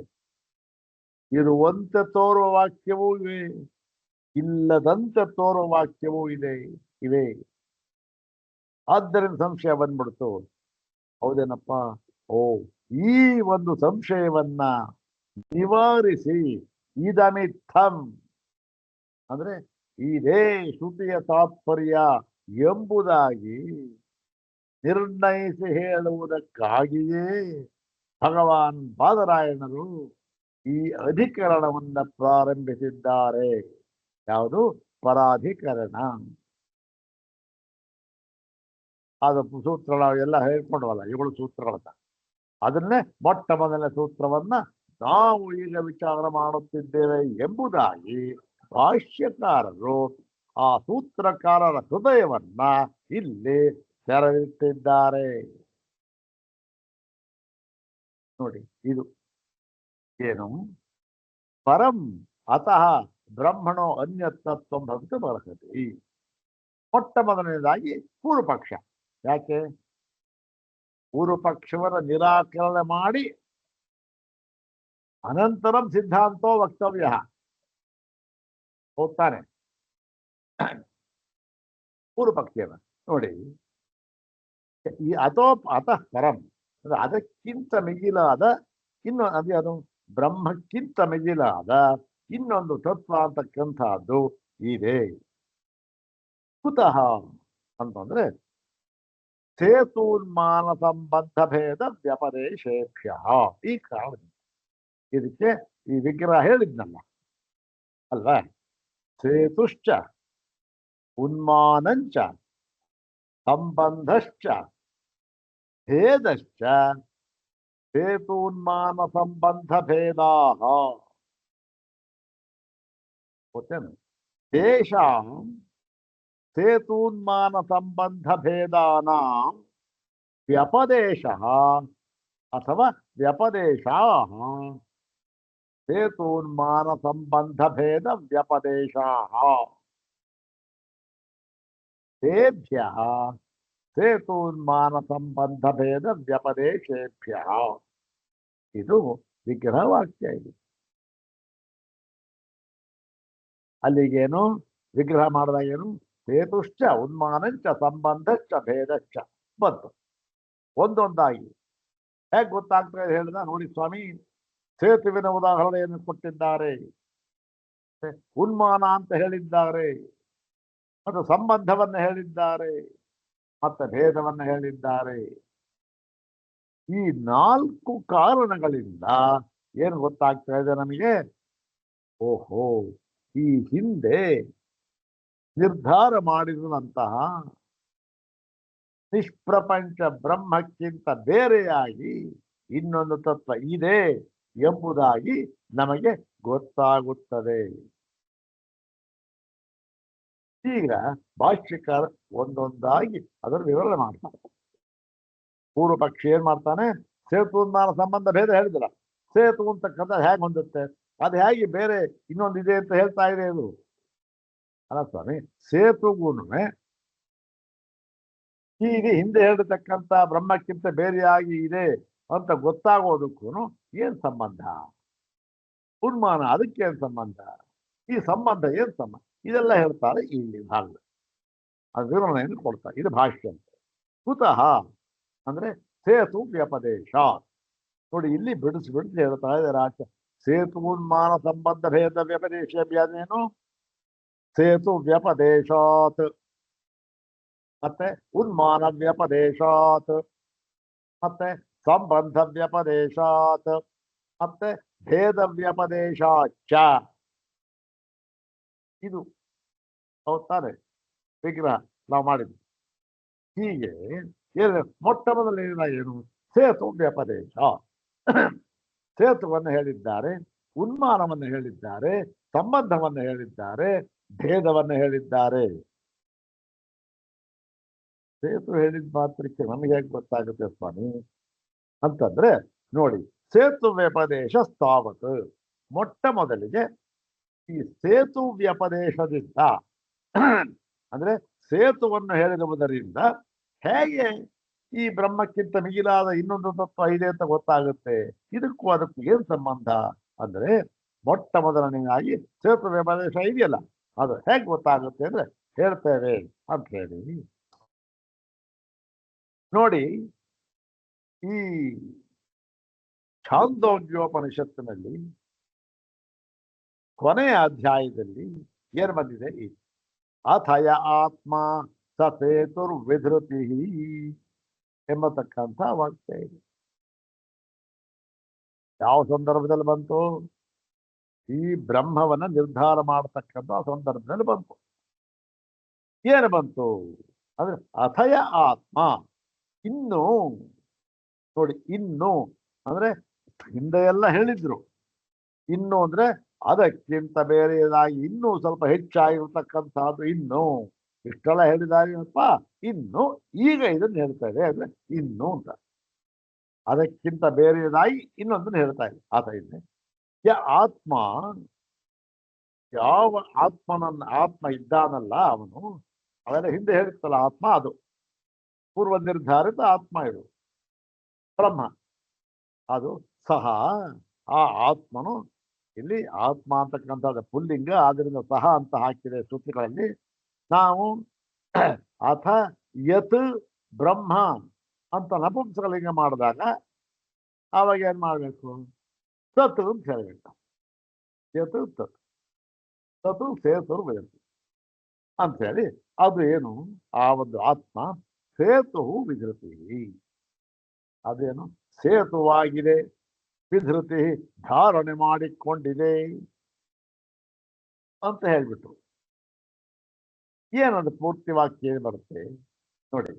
ಇರುವಂತೆ ತೋರುವ ವಾಕ್ಯವೂ ಇವೆ, ಇಲ್ಲದಂತೆ ತೋರುವ ವಾಕ್ಯವೂ ಇವೆ. ಆದ್ದರಿಂದ ಸಂಶಯ ಬಂದ್ಬಿಡ್ತು. ಹೌದೇನಪ್ಪ? ಓ, ಈ ಒಂದು ಸಂಶಯವನ್ನ ನಿವಾರಿಸಿ ಇದಮಿತ್ತಂ ಅಂದ್ರೆ ಇದೇ ಶ್ರುತಿಯ ತಾತ್ಪರ್ಯ ಎಂಬುದಾಗಿ ನಿರ್ಣಯಿಸಿ ಹೇಳುವುದಕ್ಕಾಗಿಯೇ ಭಗವಾನ್ ಬಾದರಾಯಣರು ಈ ಅಧಿಕರಣವನ್ನ ಪ್ರಾರಂಭಿಸಿದ್ದಾರೆ. ಯಾವುದು? ಪರಾಧಿಕರಣ. ಅದು ಸೂತ್ರ ನಾವೆಲ್ಲ ಹೇಳ್ಕೊಂಡ್ವಲ್ಲ, 7 ಸೂತ್ರಗಳನ್ನ, ಅದನ್ನೇ ಮೊಟ್ಟ ಮೊದಲನೇ ಸೂತ್ರವನ್ನ ನಾವು ಈಗ ವಿಚಾರ ಮಾಡುತ್ತಿದ್ದೇವೆ ಎಂಬುದಾಗಿ ಭಾಷ್ಯಕಾರರು ಆ ಸೂತ್ರಕಾರರ ಹೃದಯವನ್ನ ಇಲ್ಲಿ ತೆರೆದಿಟ್ಟಿದ್ದಾರೆ. ನೋಡಿ, ಇದು ಏನು? ಪರಂ ಅತಃ ಬ್ರಹ್ಮಣೋ ಅನ್ಯತತ್ವಂ ಭವಿತುಂ ಅರ್ಹತಿ. ಮೊಟ್ಟ ಮೊದಲನೇದಾಗಿ ಪೂರ್ವಪಕ್ಷ. ಯಾಕೆ? ಪೂರ್ವಪಕ್ಷವನ್ನ ನಿರಾಕರಣೆ ಮಾಡಿ ಅನಂತರಂ ಸಿದ್ಧಾಂತೋ ವಕ್ತವ್ಯ. ಹೋಗ್ತಾನೆ ಪೂರ್ವಪಕ್ಷಿಯನ್ನ ನೋಡಿ. ಈ ಅತಃ ಪರಂ ಅದಕ್ಕಿಂತ ಮಿಗಿಲಾದ ಅದೇ ಅದು ಬ್ರಹ್ಮಕ್ಕಿಂತ ಮಿಗಿಲಾದ ಇನ್ನೊಂದು ತತ್ವ ಅಂತಕ್ಕಂಥದ್ದು ಇದೆ. ಕುತಃ ಅಂತಂದ್ರೆ ಸೇತೂನ್ಮಾನ ಸಂಬಂಧ ಭೇದ ವ್ಯಪದೇಶೇಭ್ಯ. ಈ ಕಾರಣ ಇದಕ್ಕೆ ಈ ವಿಗ್ರಹ ಹೇಳಿದ್ನಲ್ಲ ಅಲ್ವಾ, ಸೇತುಶ್ಚ ಉನ್ಮಾನಂಚ ಸಂಬಂಧಶ್ಚ ಭೇದಶ್ಚ ಸೇತೂನ್ಮಾನ ಸಂಬಂಧ ಭೇದಾ. ಗೊತ್ತೇನು? ತೇಷಾಂ ಸೇತೂನ್ಮಾನ ಸಂಬಂಧ ಭೇದಾನಾಂ ವ್ಯಪದೇಶಃ ಅಥವಾ ವ್ಯಪದೇಶಾಃ ಸೇತೂನ್ಮಾನ ಸಂಬಂಧ ಭೇದ ವ್ಯಪದೇಶಾಃ ತೇಭ್ಯಃ ಸೇತೂನ್ಮಾನ ಸಂಬಂಧ ಭೇದ ವ್ಯಪದೇಶೇಭ್ಯಃ. ಇದು ವಿಗ್ರಹ ವಾಕ್ಯ. ಇದು ಅಲ್ಲಿಗೇನು ವಿಗ್ರಹ ಮಾಡಿದಾಗೇನು ಸೇತುಶ್ಚ ಉನ್ಮಾನಂಚ ಸಂಬಂಧಶ್ಚ ಭೇದಶ್ಚ ಬಂತು ಒಂದೊಂದಾಗಿ. ಹೇಗೆ ಗೊತ್ತಾಗ್ತದೆ ಹೇಳಿದ ನೋಡಿ ಸ್ವಾಮಿ, ಸೇತುವಿನ ಉದಾಹರಣೆಯನ್ನು ಕೊಟ್ಟಿದ್ದಾರೆ, ಉನ್ಮಾನ ಅಂತ ಹೇಳಿದ್ದಾರೆ, ಮತ್ತು ಸಂಬಂಧವನ್ನು ಹೇಳಿದ್ದಾರೆ, ಮತ್ತೆ ಭೇದವನ್ನು ಹೇಳಿದ್ದಾರೆ. ಈ 4 ಕಾರಣಗಳಿಂದ ಏನು ಗೊತ್ತಾಗ್ತಾ ಇದೆ ನಮಗೆ? ಓಹೋ, ಈ ಹಿಂದೆ ನಿರ್ಧಾರ ಮಾಡಿರುವಂತಹ ನಿಷ್ಪ್ರಪಂಚ ಬ್ರಹ್ಮಕ್ಕಿಂತ ಬೇರೆಯಾಗಿ ಇನ್ನೊಂದು ತತ್ವ ಇದೆ ಎಂಬುದಾಗಿ ನಮಗೆ ಗೊತ್ತಾಗುತ್ತದೆ. ಈಗ ಭಾಷ್ಯಕಾರ ಒಂದೊಂದಾಗಿ ಅದರ ವಿವರಣೆ ಮಾಡ್ತಾನೆ. ಪೂರ್ವ ಪಕ್ಷಿ ಏನ್ ಮಾಡ್ತಾನೆ? ಸೇತುನ್ಮಾನ ಸಂಬಂಧ ಭೇದ ಹೇಳಿದಿಲ್ಲ, ಸೇತು ಅಂತಕ್ಕಂಥ ಹೇಗೆ ಹೊಂದುತ್ತೆ, ಅದು ಹೇಗೆ ಬೇರೆ ಇನ್ನೊಂದಿದೆ ಅಂತ ಹೇಳ್ತಾ ಇದೆ ಇದು. ಅಲ್ಲ ಸ್ವಾಮಿ, ಸೇತುಗೂನು ಹೀಗೆ ಹಿಂದೆ ಹೇಳಿರ್ತಕ್ಕಂಥ ಬ್ರಹ್ಮಕ್ಕಿಂತ ಬೇರೆಯಾಗಿ ಇದೆ ಅಂತ ಗೊತ್ತಾಗೋದಕ್ಕೂ ಏನ್ ಸಂಬಂಧ? ಉನ್ಮಾನ ಅದಕ್ಕೇನ್ ಸಂಬಂಧ? ಈ ಸಂಬಂಧ ಏನ್ ಸಂಬಂಧ? ಇದೆಲ್ಲ ಹೇಳ್ತಾರೆ ಇಲ್ಲಿ ಹಾಲು. ಅದು ವಿವರಣೆಯನ್ನು ಕೊಡ್ತಾರೆ. ಇದು ಭಾಷ್ಯ ಅಂತ. ಕುತಃ ಅಂದ್ರೆ ಸೇತು ವ್ಯಪದೇಶ. ನೋಡಿ ಇಲ್ಲಿ ಬಿಡಿಸಿ ಹೇಳ್ತಾ ಇದ್ದಾರೆ. ಸೇತು ಉನ್ಮಾನ ಸಂಬಂಧ ಭೇದ ವ್ಯಪದೇಶ ಏನು? ಸೇತು ವ್ಯಪದೇಶಾತ್, ಮತ್ತೆ ಉನ್ಮಾನ ವ್ಯಪದೇಶಾತ್, ಮತ್ತೆ ಸಂಬಂಧ ವ್ಯಪದೇಶಾತ್, ಮತ್ತೆ ಭೇದ ವ್ಯಪದೇಶಾಚ. ಇದು ಹೌದಾನೆ ವಿಗ್ರಹ ನಾವು ಮಾಡಿದ್ವಿ. ಹೀಗೆ ಮೊಟ್ಟ ಮೊದಲನೇದ ಏನು? ಸೇತು ವ್ಯಪದೇಶ. ಸೇತುವನ್ನು ಹೇಳಿದ್ದಾರೆ, ಉನ್ಮಾನವನ್ನು ಹೇಳಿದ್ದಾರೆ, ಸಂಬಂಧವನ್ನು ಹೇಳಿದ್ದಾರೆ, ಭೇದವನ್ನು ಹೇಳಿದ್ದಾರೆ. ಸೇತು ಹೇಳಿದ ಮಾತ್ರಕ್ಕೆ ನಮಗೆ ಹೇಗೆ ಗೊತ್ತಾಗುತ್ತೆ ಸ್ವಾಮಿ ಅಂತಂದ್ರೆ ನೋಡಿ, ಸೇತು ವ್ಯಪದೇಶ ಸ್ಥಾವತ್. ಮೊಟ್ಟ ಮೊದಲಿಗೆ ಈ ಸೇತು ವ್ಯಪದೇಶದಿಂದ ಅಂದ್ರೆ ಸೇತುವನ್ನು ಹೇಳಿರುವುದರಿಂದ ಹೇಗೆ ಈ ಬ್ರಹ್ಮಕ್ಕಿಂತ ಮಿಗಿಲಾದ ಇನ್ನೊಂದು ತತ್ವ ಇದೆ ಅಂತ ಗೊತ್ತಾಗುತ್ತೆ. ಇದಕ್ಕೂ ಅದಕ್ಕೂ ಏನ್ ಸಂಬಂಧ ಅಂದ್ರೆ ಮೊಟ್ಟ ಮೊದಲನೆಯಾಗಿ ಸೇತು ವ್ಯಪದೇಶ ಇದೆಯಲ್ಲ, ಅದು ಹೇಗೆ ಗೊತ್ತಾಗುತ್ತೆ ಅಂದ್ರೆ ಹೇಳ್ತೇವೆ ಅಂತ ಹೇಳಿ. ನೋಡಿ, ಈ ಛಾಂದೋಗ್ಯೋಪನಿಷತ್ತಿನಲ್ಲಿ ಕೊನೆಯ ಅಧ್ಯಾಯದಲ್ಲಿ ಏನು ಬಂದಿದೆ? ಅಥಯ ಆತ್ಮ ಸೇತುರ್ವಿಧೃತಿ ಎಂಬತಕ್ಕಂಥ ವಾಕ್ಯ ಇದೆ. ಯಾವ ಸಂದರ್ಭದಲ್ಲಿ ಬಂತು? ಈ ಬ್ರಹ್ಮವನ್ನ ನಿರ್ಧಾರ ಮಾಡತಕ್ಕಂಥ ಸಂದರ್ಭದಲ್ಲಿ ಬಂತು. ಏನು ಬಂತು ಅಂದ್ರೆ ಅಥಯ ಆತ್ಮ. ಇನ್ನು ನೋಡಿ, ಇನ್ನು ಅಂದ್ರೆ ಹಿಂದೆ ಎಲ್ಲ ಹೇಳಿದ್ರು, ಇನ್ನು ಅಂದ್ರೆ ಅದಕ್ಕಿಂತ ಬೇರೆಯದಾಗಿ ಇನ್ನೂ ಸ್ವಲ್ಪ ಹೆಚ್ಚಾಗಿರ್ತಕ್ಕಂಥದ್ದು. ಇನ್ನು ಇಷ್ಟೆಲ್ಲ ಹೇಳಿದಾರಪ್ಪ, ಇನ್ನು ಈಗ ಇದನ್ನು ಹೇಳ್ತಾ ಇದೆ ಅಂದ್ರೆ ಇನ್ನು ಅಂತ ಅದಕ್ಕಿಂತ ಬೇರೆಯದಾಗಿ ಇನ್ನೊಂದನ್ನು ಹೇಳ್ತಾ ಇದೆ. ಆತ ಇದೆ ಆತ್ಮ. ಯಾವ ಆತ್ಮ ಇದ್ದಾನಲ್ಲ ಅವನು, ಅವೆಲ್ಲ ಹಿಂದೆ ಹೇಳಿರ್ತಲ್ಲ ಆತ್ಮ, ಅದು ಪೂರ್ವ ನಿರ್ಧಾರಿತ ಆತ್ಮ. ಇದು ಬ್ರಹ್ಮ. ಅದು ಸಹ ಆ ಆತ್ಮನು, ಇಲ್ಲಿ ಆತ್ಮ ಅಂತಕ್ಕಂಥದ್ದು ಪುಲ್ಲಿಂಗ, ಆದ್ರಿಂದ ಸಹ ಅಂತ ಹಾಕಿದೆ ಶ್ರುತಿಗಳಲ್ಲಿ. ನಾವು ಅಥ ಯತ್ ಬ್ರಹ್ಮ ಅಂತ ನಪುಂಸಕಲಿಂಗ ಮಾಡಿದಾಗ ಅವಾಗ ಏನ್ ಮಾಡ್ಬೇಕು? ತತು ಅಂತ ಹೇಳ್ಬೇಕು. ಸೇತು ತತು, ತತು ಸೇತುರ್ ವೇತು ಅಂತ ಹೇಳಿ ಅದು ಏನು ಆ ಒಂದು ಆತ್ಮ ಸೇತು ವಿಧೃತಿ, ಅದೇನು ಸೇತುವಾಗಿದೆ, ವಿಧೃತಿ ಧಾರಣೆ ಮಾಡಿಕೊಂಡಿದೆ ಅಂತ ಹೇಳ್ಬಿಟ್ರು. ಏನದು ಪೂರ್ತಿ ವಾಕ್ಯ ಬರುತ್ತೆ ನೋಡಿ.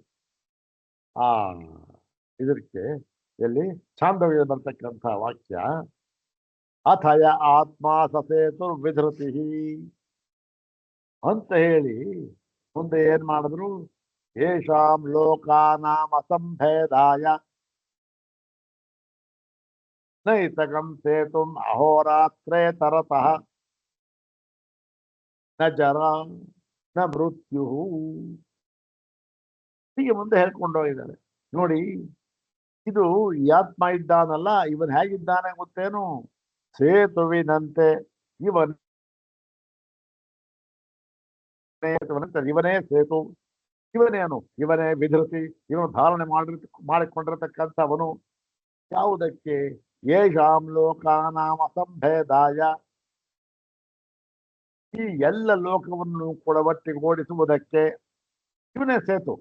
ಆ ಇದಕ್ಕೆ ಎಲ್ಲಿ ಛಾಂದವ್ಯ ಬರ್ತಕ್ಕಂಥ ವಾಕ್ಯ ಅಥಯ ಆತ್ಮ ಸಸೇತು ವಿಧೃತಿ ಅಂತ ಹೇಳಿ ಮುಂದೆ ಏನ್ ಮಾಡಿದ್ರು? ಯೇಷಾಂ ಲೋಕಾನಾಂ ಅಸಂಭೇದಾಯ ನೈತಕಂ ಸೇತುಂ ಅಹೋರಾತ್ರೇ ತರತಃ ನ ಜರ ನ ಮೃತ್ಯು. ಹೀಗೆ ಮುಂದೆ ಹೇಳ್ಕೊಂಡು ಹೋಗಿದ್ದಾರೆ ನೋಡಿ. ಇದು ಈ ಆತ್ಮ ಇದ್ದಾನಲ್ಲ, ಇವನ್ ಹೇಗಿದ್ದಾನೆ ಗೊತ್ತೇನು? ಸೇತುವಿನಂತೆ ಇವನ್ ಇವನೇ ಸೇತು, ಇವನೇನು ಇವನೇ ವಿಧೃತಿ, ಇವನು ಧಾರಣೆ ಮಾಡಿಕೊಂಡಿರತಕ್ಕಂಥವನು ಯಾವುದಕ್ಕೆ? ಯೇಷಾಂ ಲೋಕಾನಾಂ ಅಸಂಭೇದಾಯ, ಈ ಎಲ್ಲ ಲೋಕವನ್ನು ಕೂಡ ಒಟ್ಟಿಗೆ ಓಡಿಸುವುದಕ್ಕೆ ಇವನೇ ಸೇತು.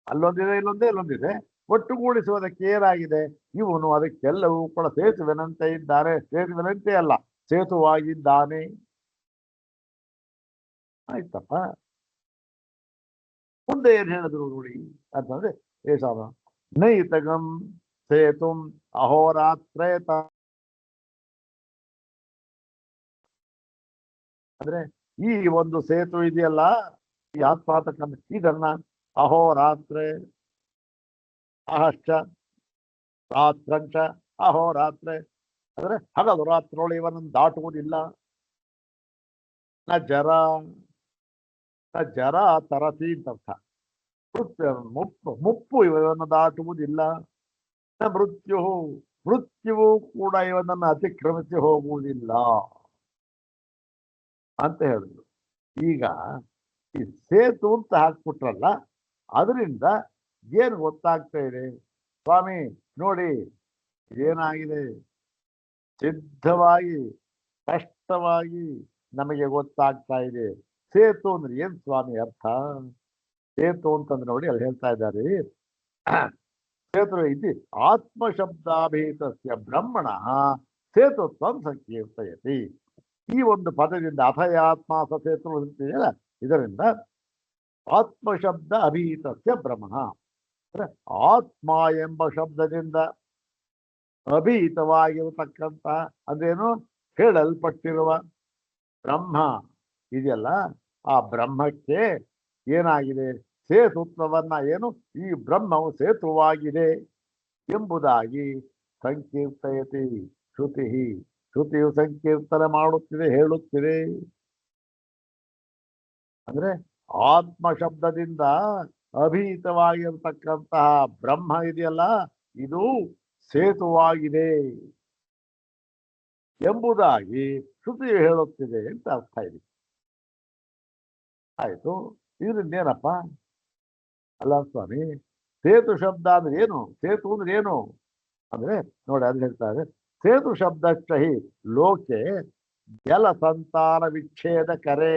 ಅಲ್ಲೊಂದಿದೆ, ಇಲ್ಲೊಂದಿದೆ, ಒಟ್ಟುಗೂಡಿಸುವುದಕ್ಕೆ ಏನಾಗಿದೆ? ಇವನು ಅದಕ್ಕೆಲ್ಲವೂ ಕೂಡ ಸೇತುವೆನಂತೆ ಇದ್ದಾರೆ. ಸೇತುವೆನಂತೆ ಅಲ್ಲ, ಸೇತುವಾಗಿದ್ದಾನೆ. ಆಯ್ತಪ್ಪ. ಮುಂದೆ ಏನ್ ಹೇಳಿದ್ರು ನೋಡಿ ಅಂತಂದ್ರೆ ಏಸಾಮ ನೈತಗಂ ಸೇತುಂ ಅಹೋರಾತ್ರೇತ, ಅಂದ್ರೆ ಈ ಒಂದು ಸೇತು ಇದೆಯಲ್ಲ, ಈ ಆತ್ಮಾತಕ್ಕಂಥ ಇದನ್ನ ಅಹೋರಾತ್ರೆ ಅಹಶ್ಚ ರಾತ್ರಂಚ ಅಹೋರಾತ್ರೆ, ಅಂದ್ರೆ ಹಗಲು ರಾತ್ರೋಳು ಇವನನ್ನು ದಾಟುವುದಿಲ್ಲ. ನ ಜರ, ನ ಜರ ತರತಿ ಅಂತ ಅರ್ಥ. ಮುಪ್ಪು ಇವನನ್ನು ದಾಟುವುದಿಲ್ಲ. ನ ಮೃತ್ಯು, ಮೃತ್ಯುವು ಕೂಡ ಇವನನ್ನು ಅತಿಕ್ರಮಿಸಿ ಹೋಗುವುದಿಲ್ಲ ಅಂತ ಹೇಳಿದ್ರು. ಈಗ ಈ ಸೇತು ಅಂತ ಹಾಕ್ಬಿಟ್ರಲ್ಲ, ಅದರಿಂದ ಏನು ಗೊತ್ತಾಗ್ತಾ ಇದೆ ಸ್ವಾಮಿ ನೋಡಿ? ಏನಾಗಿದೆ? ಸಿದ್ಧವಾಗಿ ಸ್ಪಷ್ಟವಾಗಿ ನಮಗೆ ಗೊತ್ತಾಗ್ತಾ ಇದೆ. ಸೇತು ಅಂದ್ರೆ ಏನ್ ಸ್ವಾಮಿ ಅರ್ಥ? ಸೇತು ಅಂತಂದ್ರೆ ನೋಡಿ ಅಲ್ಲಿ ಹೇಳ್ತಾ ಇದ್ದಾರೆ, ಸೇತು ಇತಿ ಆತ್ಮಶಬ್ದಾಭೀತಸ್ಯ ಬ್ರಹ್ಮಣ ಸೇತುತ್ವಂ ಸಂಕೀರ್ತಯತಿ. ಈ ಒಂದು ಪದದಿಂದ ಅಥಯಾತ್ಮ ಸಸೇತು ಇದೆಯಲ್ಲ, ಇದರಿಂದ ಆತ್ಮಶಬ್ದ ಅಭೀತಸ್ಯ ಬ್ರಹ್ಮಣ, ಅಂದ್ರೆ ಆತ್ಮ ಎಂಬ ಶಬ್ದದಿಂದ ಅಭೀತವಾಗಿರತಕ್ಕಂಥ, ಅಂದ್ರೇನು? ಹೇಳಲ್ಪಟ್ಟಿರುವ ಬ್ರಹ್ಮ ಇದೆಯಲ್ಲ, ಆ ಬ್ರಹ್ಮಕ್ಕೆ ಏನಾಗಿದೆ? ಸೇತುತ್ವವನ್ನ ಏನು? ಈ ಬ್ರಹ್ಮವು ಸೇತುವಾಗಿದೆ ಎಂಬುದಾಗಿ ಸಂಕೀರ್ತಯತಿ ಶ್ರುತಿ. ಶ್ರುತಿಯು ಸಂಕೀರ್ತನೆ ಮಾಡುತ್ತಿದೆ, ಹೇಳುತ್ತಿದೆ. ಅಂದ್ರೆ ಆತ್ಮ ಶಬ್ದದಿಂದ ಅಭೀತವಾಗಿರತಕ್ಕಂತಹ ಬ್ರಹ್ಮ ಇದೆಯಲ್ಲ, ಇದು ಸೇತುವಾಗಿದೆ ಎಂಬುದಾಗಿ ಶ್ರುತಿಯು ಹೇಳುತ್ತಿದೆ ಅಂತ ಅರ್ಥ ಇದೆ. ಆಯ್ತು. ಇದರಿಂದೇನಪ್ಪ? ಅಲ್ಲ ಸ್ವಾಮಿ, ಸೇತು ಶಬ್ದ ಅಂದ್ರೆ ಏನು? ಸೇತು ಅಂದ್ರೆ ಏನು ಅಂದ್ರೆ ನೋಡಿ, ಅದು ಹೇಳ್ತಾರೆ, ಸೇತು ಶಬ್ದಶ್ಚ ಹಿ ಲೋಕೆ ಜಲ ಸಂತಾನ ವಿಚ್ಛೇದ ಕರೆ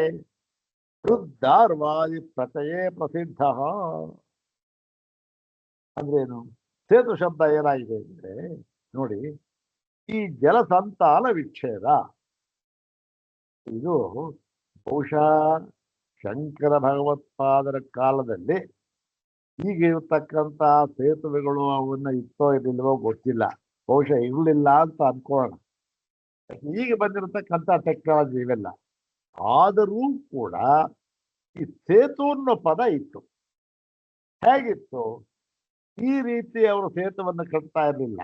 ವೃದ್ಧಾರ್ವಾದಿ ಪ್ರತಯೇ ಪ್ರಸಿದ್ಧ. ಅಂದ್ರೇನು? ಸೇತು ಶಬ್ದ ಏನಾಗಿದೆ ಅಂದ್ರೆ ನೋಡಿ, ಈ ಜಲಸಂತಾನ ವಿಚ್ಛೇದ ಇದು ಬಹುಶಃ ಶಂಕರ ಭಗವತ್ಪಾದರ ಕಾಲದಲ್ಲಿ ಈಗಿರ್ತಕ್ಕಂಥ ಸೇತುವೆಗಳು ಅವನ್ನ ಇತ್ತೋ ಇರಲಿಲ್ವೋ ಗೊತ್ತಿಲ್ಲ, ಬಹುಶಃ ಇರಲಿಲ್ಲ ಅಂತ ಅನ್ಕೋಣ. ಈಗ ಬಂದಿರತಕ್ಕಂಥ ಟೆಕ್ನಾಲಜಿ ಇವೆಲ್ಲ. ಆದರೂ ಕೂಡ ಈ ಸೇತು ಅನ್ನೋ ಪದ ಇತ್ತು. ಹೇಗಿತ್ತು? ಈ ರೀತಿ ಅವರು ಸೇತುವನ್ನು ಕಟ್ತಾ ಇರಲಿಲ್ಲ,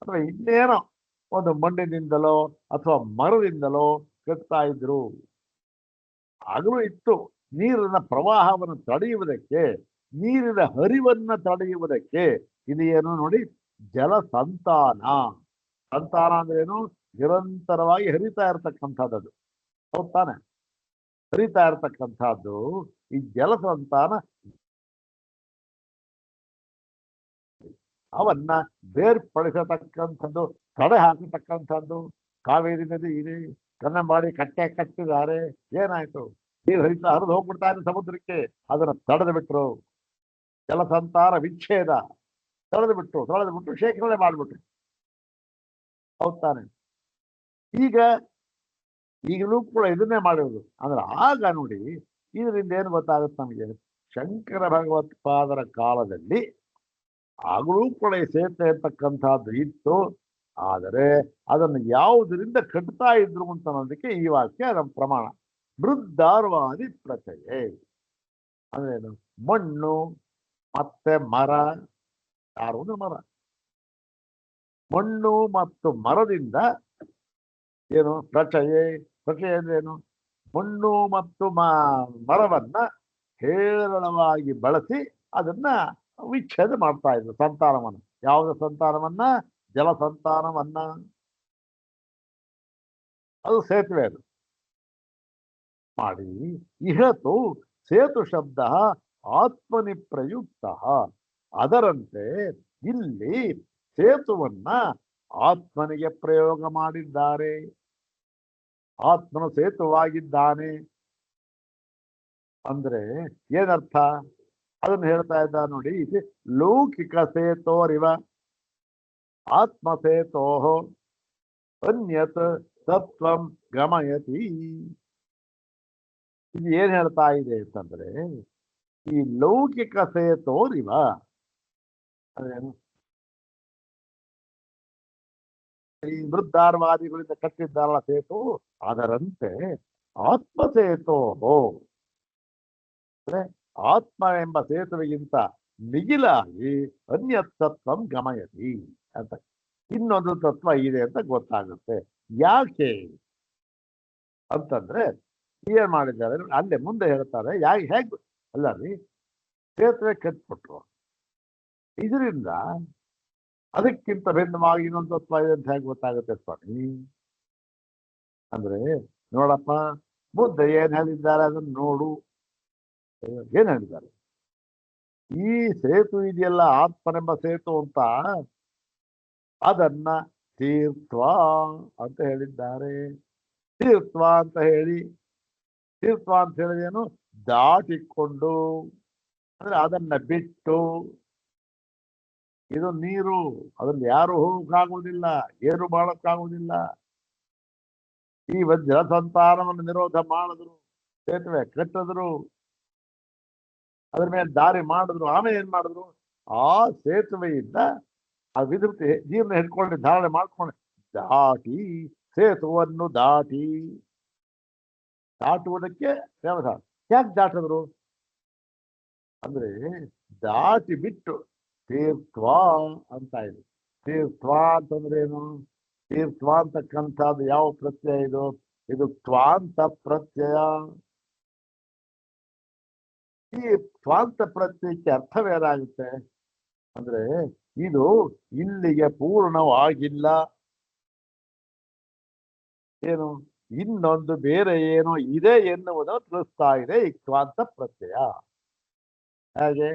ಅಥವಾ ಇನ್ನೇನೋ ಒಂದು ಮಣ್ಣಿನಿಂದಲೋ ಅಥವಾ ಮರದಿಂದಲೋ ಕಟ್ತಾ ಇದ್ರು. ಆಗಲೂ ಇತ್ತು. ನೀರಿನ ಪ್ರವಾಹವನ್ನು ತಡೆಯುವುದಕ್ಕೆ, ನೀರಿನ ಹರಿವನ್ನ ತಡೆಯುವುದಕ್ಕೆ ಇದು ಏನು ನೋಡಿ? ಜಲ ಸಂತಾನ. ಸಂತಾನ ಅಂದ್ರೆ ಏನು? ನಿರಂತರವಾಗಿ ಹರಿತಾ ಇರತಕ್ಕಂಥದ್ದು. ಹೌದ್ ತಾನೆ? ಹರಿತಾ ಇರತಕ್ಕಂಥದ್ದು ಈ ಜಲ ಸಂತಾನ ಅವನ್ನ ಬೇರ್ಪಡಿಸತಕ್ಕಂಥದ್ದು, ತಡೆ ಹಾಕತಕ್ಕಂಥದ್ದು. ಕಾವೇರಿ ನದಿ ಇದೆ, ಕನ್ನಂಬಾಡಿ ಕಟ್ಟೆ ಕಟ್ಟಿದ್ದಾರೆ, ಏನಾಯ್ತು? ನೀರು ಹರಿದು ಹೋಗ್ಬಿಡ್ತಾ ಇದೆ ಸಮುದ್ರಕ್ಕೆ, ಅದನ್ನ ತಡೆದು ಬಿಟ್ರು. ಜಲಸಂತಾರ ವಿಚ್ಛೇದ ತೊಳೆದು ಬಿಟ್ಟು ಶೇಖರಣೆ ಮಾಡ್ಬಿಟ್ರು. ಹೌದ್ ತಾನೆ? ಈಗಲೂ ಕೂಡ ಇದನ್ನೇ ಮಾಡಿರೋದು. ಅಂದ್ರೆ ಆಗ ನೋಡಿ, ಇದರಿಂದ ಏನು ಗೊತ್ತಾಗುತ್ತೆ ನಮಗೆ? ಶಂಕರ ಭಗವತ್ಪಾದರ ಕಾಲದಲ್ಲಿ ಆಗಲೂ ಕೂಡ ಈ ಸೇತುವೆ ಅಂತಕ್ಕಂಥದ್ದು ಇತ್ತು. ಆದರೆ ಅದನ್ನು ಯಾವುದರಿಂದ ಕಟ್ತಾ ಇದ್ರು ಅಂತ ಅನ್ನೋದಕ್ಕೆ ಈ ವಾಕ್ಯ ನಮ್ಮ ಪ್ರಮಾಣ. ಮೃದ್ದಾರ್ವಾದಿ ಪ್ರಚಯೆ ಅಂದ್ರೇನು? ಮಣ್ಣು ಮತ್ತೆ ಮರ. ಯಾರು ಅಂದ್ರೆ ಮರ. ಮಣ್ಣು ಮತ್ತು ಮರದಿಂದ ಏನು ಪ್ರಚಯ ಅಂದ್ರೇನು? ಮಣ್ಣು ಮತ್ತು ಮರವನ್ನ ಹೇರಳವಾಗಿ ಬಳಸಿ ಅದನ್ನ ವಿಚ್ಛೇದ ಮಾಡ್ತಾ ಇದ್ರು, ಸಂತಾನವನ್ನ. ಯಾವುದ ಸಂತಾನವನ್ನ? ಜಲ ಸಂತಾನವನ್ನ. ಅದು ಸೇತುವೆ. ಅದು ಮಾಡಿ ಇಹತು ಸೇತು ಶಬ್ದ ಆತ್ಮನಿ ಪ್ರಯುಕ್ತ. ಅದರಂತೆ ಇಲ್ಲಿ ಸೇತುವನ್ನ ಆತ್ಮನಿಗೆ ಪ್ರಯೋಗ ಮಾಡಿದ್ದಾರೆ. ಆತ್ಮನ ಸೇತುವಾಗಿದ್ದಾನೆ ಅಂದ್ರೆ ಏನರ್ಥ? ಅದನ್ನು ಹೇಳ್ತಾ ಇದ್ದ ನೋಡಿ. ಲೌಕಿಕ ಸೇತೋರಿವ ಆತ್ಮ ಸೇತೋ ಅನ್ಯತ್ ತತ್ವಂ ಗಮಯತಿ. ಇದು ಏನ್ ಹೇಳ್ತಾ ಇದೆ ಅಂತಂದ್ರೆ, ಈ ಲೌಕಿಕ ಸೇತೋರಿವ ಅದೇನು, ಈ ವೃದ್ಧಾರ್ವಾದಿಗಳಿಂದ ಕಟ್ಟಿದ್ದಾರಲ್ಲ ಸೇತು, ಅದರಂತೆ ಆತ್ಮಸೇತೋ ಅಂದ್ರೆ ಆತ್ಮ ಎಂಬ ಸೇತುವೆಗಿಂತ ಮಿಗಿಲಾಗಿ ಅನ್ಯತತ್ವಂ ಗಮಯತಿ ಅಂತ ಇನ್ನೊಂದು ತತ್ವ ಇದೆ ಅಂತ ಗೊತ್ತಾಗುತ್ತೆ. ಯಾಕೆ ಅಂತಂದ್ರೆ ಏನ್ ಮಾಡಿದ್ದಾರೆ ಅಲ್ಲೇ ಮುಂದೆ ಹೇಳ್ತಾರೆ. ಹೇಗೆ ಅಲ್ಲ ರೀ, ಸೇತುವೆ ಕಟ್ಬಿಟ್ರು, ಇದರಿಂದ ಅದಕ್ಕಿಂತ ಭಿನ್ನವಾಗಿ ಇನ್ನೊಂದು ತತ್ವ ಇದೆ ಅಂತ ಹೇಗೆ ಗೊತ್ತಾಗುತ್ತೆ ಸ್ವಾಮಿ? ಅಂದ್ರೆ ನೋಡಪ್ಪ, ಮುಂದೆ ಏನ್ ಹೇಳಿದ್ದಾರೆ ಅದನ್ನ ನೋಡು. ಏನ್ ಹೇಳಿದ್ದಾರೆ? ಈ ಸೇತು ಇದೆಯಲ್ಲ, ಆತ್ಮನೆಂಬ ಸೇತು ಅಂತ, ಅದನ್ನ ತೀರ್ಥ ಅಂತ ಹೇಳಿದ್ದಾರೆ. ತೀರ್ಥ ಅಂತ ಹೇಳಿದೇನು? ದಾಟಿಕೊಂಡು, ಅಂದ್ರೆ ಅದನ್ನ ಬಿಟ್ಟು. ಇದು ನೀರು, ಅದನ್ನ ಯಾರು ಹೋಗಕ್ಕಾಗುವುದಿಲ್ಲ, ಏನು ಮಾಡಕ್ಕಾಗುವುದಿಲ್ಲ. ಈ ಜಲಸಂತಾನವನ್ನು ನಿರೋಧ ಮಾಡಿದ್ರು, ಸೇತುವೆ ಕಟ್ಟಿದ್ರು, ಅದ್ರ ಮೇಲೆ ದಾರಿ ಮಾಡಿದ್ರು. ಆಮೇಲೆ ಏನ್ ಮಾಡಿದ್ರು? ಆ ಸೇತುವೆಯಿಂದ ಆ ವಿದ್ಯುತ್ ಜೀವನ ಹಿಡ್ಕೊಂಡು ಧಾರಣೆ ಮಾಡ್ಕೊಂಡು ದಾಟಿ, ಸೇತುವನ್ನು ದಾಟುವುದಕ್ಕೆ ವ್ಯವಧಾನ. ಯಾಕೆ ದಾಟಿದ್ರು ಅಂದ್ರೆ ದಾಟಿ ಬಿಟ್ಟು ತೀರ್ಥ ಅಂತ ಇದೆ. ತೀರ್ಥ ಅಂತಂದ್ರೆ ಏನು? ತೀರ್ಥ ಅಂತಕ್ಕಂಥದ್ದು ಯಾವ ಪ್ರತ್ಯಯ ಇದು ತ್ವಾಂತ ಪ್ರತ್ಯಯ. ಈ ತ್ವಾಂತ ಪ್ರತ್ಯಯಕ್ಕೆ ಅರ್ಥವೇನಾಗುತ್ತೆ ಅಂದ್ರೆ, ಇದು ಇಲ್ಲಿಗೆ ಪೂರ್ಣವಾಗಿಲ್ಲ, ಏನು ಇನ್ನೊಂದು ಬೇರೆ ಏನೋ ಇದೆ ಎನ್ನುವುದನ್ನು ತಿಳಿಸ್ತಾ ಇದೆ ಈ ತ್ವಾಂತ ಪ್ರತ್ಯಯ. ಹಾಗೆ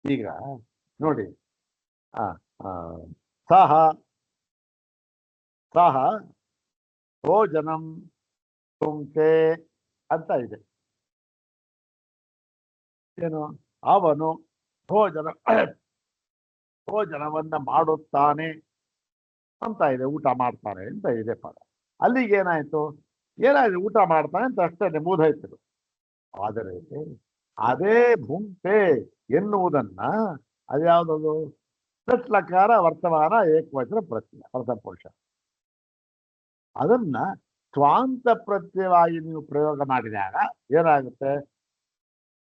ಈಗ ನೋಡಿ, ಸಹ ಭೋಜನಂ ತುಂಕೆ ಅಂತ ಇದೆ. ಏನು? ಅವನು ಭೋಜನವನ್ನ ಮಾಡುತ್ತಾನೆ ಅಂತ ಇದೆ. ಊಟ ಮಾಡ್ತಾನೆ ಅಂತ ಇದೆ ಪದ. ಅಲ್ಲಿಗೆ ಏನಾಯ್ತು? ಊಟ ಮಾಡ್ತಾನೆ ಅಂತ ಅಷ್ಟೇ ಮುಗಿದೋಯ್ತು. ಆದರೆ ಅದೇ ಭುಂಕ್ತೆ ಎನ್ನುವುದನ್ನ ಅದ್ಯಾವುದದು? ಲಕಾರ ವರ್ತಮಾನ ಏಕವಚನ ಪ್ರತ್ಯಯ ಪ್ರಥಮ ಪುರುಷ. ಅದನ್ನ ಸ್ವಾಂತ ಪ್ರತ್ಯಯವಾಗಿ ನೀವು ಪ್ರಯೋಗ ಮಾಡಿದಾಗ ಏನಾಗುತ್ತೆ?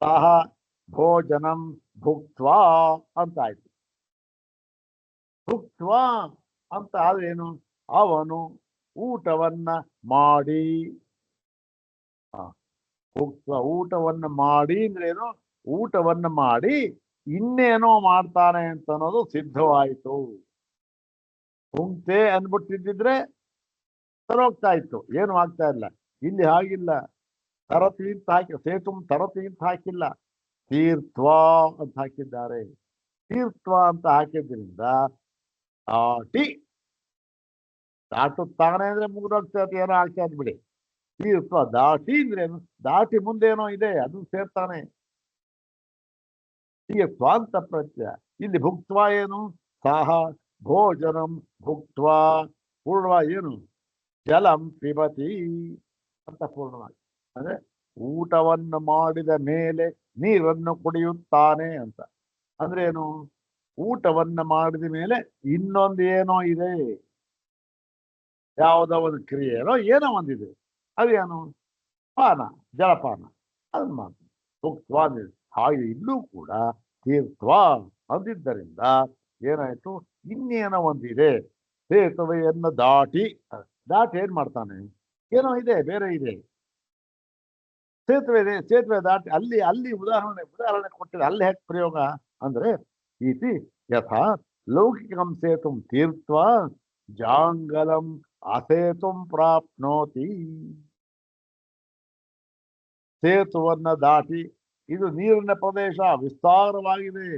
ಸಹ ಭೋಜನಂ ಭುಕ್ತ್ವಾ ಅಂತ ಆಯ್ತು. ಭುಕ್ತ್ವಾ ಅಂತ ಆದ್ರೇನು? ಅವನು ಊಟವನ್ನ ಮಾಡಿ. ಊಟವನ್ನ ಮಾಡಿ ಅಂದ್ರೇನು? ಊಟವನ್ನ ಮಾಡಿ ಇನ್ನೇನೋ ಮಾಡ್ತಾನೆ ಅಂತ ಅನ್ನೋದು ಸಿದ್ಧವಾಯಿತು. ಭುಂಕ್ತೆ ಅನ್ಬಿಟ್ಟಿದ್ರೆ ಸರೋಗ್ತಾ ಇತ್ತು, ಏನು ಆಗ್ತಾ ಇಲ್ಲ. ಇಲ್ಲಿ ಹಾಗಿಲ್ಲ. ತರತಿ ಅಂತ ಹಾಕಿ, ಸೇತು ತರತಿ ಅಂತ ಹಾಕಿಲ್ಲ, ತೀರ್ಥ ಅಂತ ಹಾಕಿದ್ದಾರೆ. ತೀರ್ಥ ಅಂತ ಹಾಕಿದ್ರಿಂದ ದಾಟಿ ದಾಟುತ್ತಾನೆ ಅಂದ್ರೆ ಮುಗಿದೋಗ್ತದೆ, ಏನೋ ಆಗ್ತದೆ ಬಿಡಿ. ತೀರ್ಥ ದಾಟಿ ಅಂದ್ರೆ ಏನು? ದಾಟಿ ಮುಂದೇನೋ ಇದೆ ಅದು ಸೇರ್ತಾನೆ. ಹೀಗೆ ಸ್ವಾಂತ ಪ್ರತ್ಯಯ. ಇಲ್ಲಿ ಭುಕ್ತ್ವ ಏನು? ಸಾಹ ಭೋಜನಂ ಭುಕ್ತ್ವ ಪೂರ್ಣವಾಗಿ ಏನು? ಜಲಂ ಪಿಬತಿ ಅಂತ ಪೂರ್ಣವಾಗಿ. ಅಂದ್ರೆ ಊಟವನ್ನು ಮಾಡಿದ ಮೇಲೆ ನೀರನ್ನು ಕುಡಿಯುತ್ತಾನೆ ಅಂತ. ಅಂದ್ರೆ ಏನು? ಊಟವನ್ನ ಮಾಡಿದ ಮೇಲೆ ಇನ್ನೊಂದು ಏನೋ ಇದೆ, ಯಾವುದೋ ಒಂದು ಕ್ರಿಯೆನೋ ಏನೋ ಒಂದಿದೆ, ಅದೇನು? ಪಾನ, ಜಲಪಾನ. ಅದನ್ನ ಮಾಡ್ತಾರೆ ಭುಕ್ತ್ವ. ಹಾಗೆ ಇಲ್ಲೂ ಕೂಡ ತೀರ್ಥ ಅಂದಿದ್ದರಿಂದ ಏನಾಯ್ತು? ಇನ್ನೇನೋ ಒಂದಿದೆ. ಸೇತುವೆಯನ್ನು ದಾಟಿ ದಾಟಿ ಏನ್ ಮಾಡ್ತಾನೆ? ಏನೋ ಇದೆ, ಬೇರೆ ಇದೆ. ಸೇತುವೆ ಇದೆ, ಸೇತುವೆ ದಾಟಿ ಅಲ್ಲಿ ಅಲ್ಲಿ ಉದಾಹರಣೆ ಕೊಟ್ಟಿದೆ. ಅಲ್ಲಿ ಹೇಗೆ ಪ್ರಯೋಗ ಅಂದ್ರೆ ಇತಿ ಯಥಾ ಲೌಕಿಕಂ ಸೇತುಂ ತೀರ್ಥ ಜಾಂಗಲಂ ಅಸೇತುಂ ಪ್ರಾಪ್ನೋತಿ. ಸೇತುವನ್ನ ದಾಟಿ, ಇದು ನೀರಿನ ಪ್ರದೇಶ ವಿಸ್ತಾರವಾಗಿದೆ.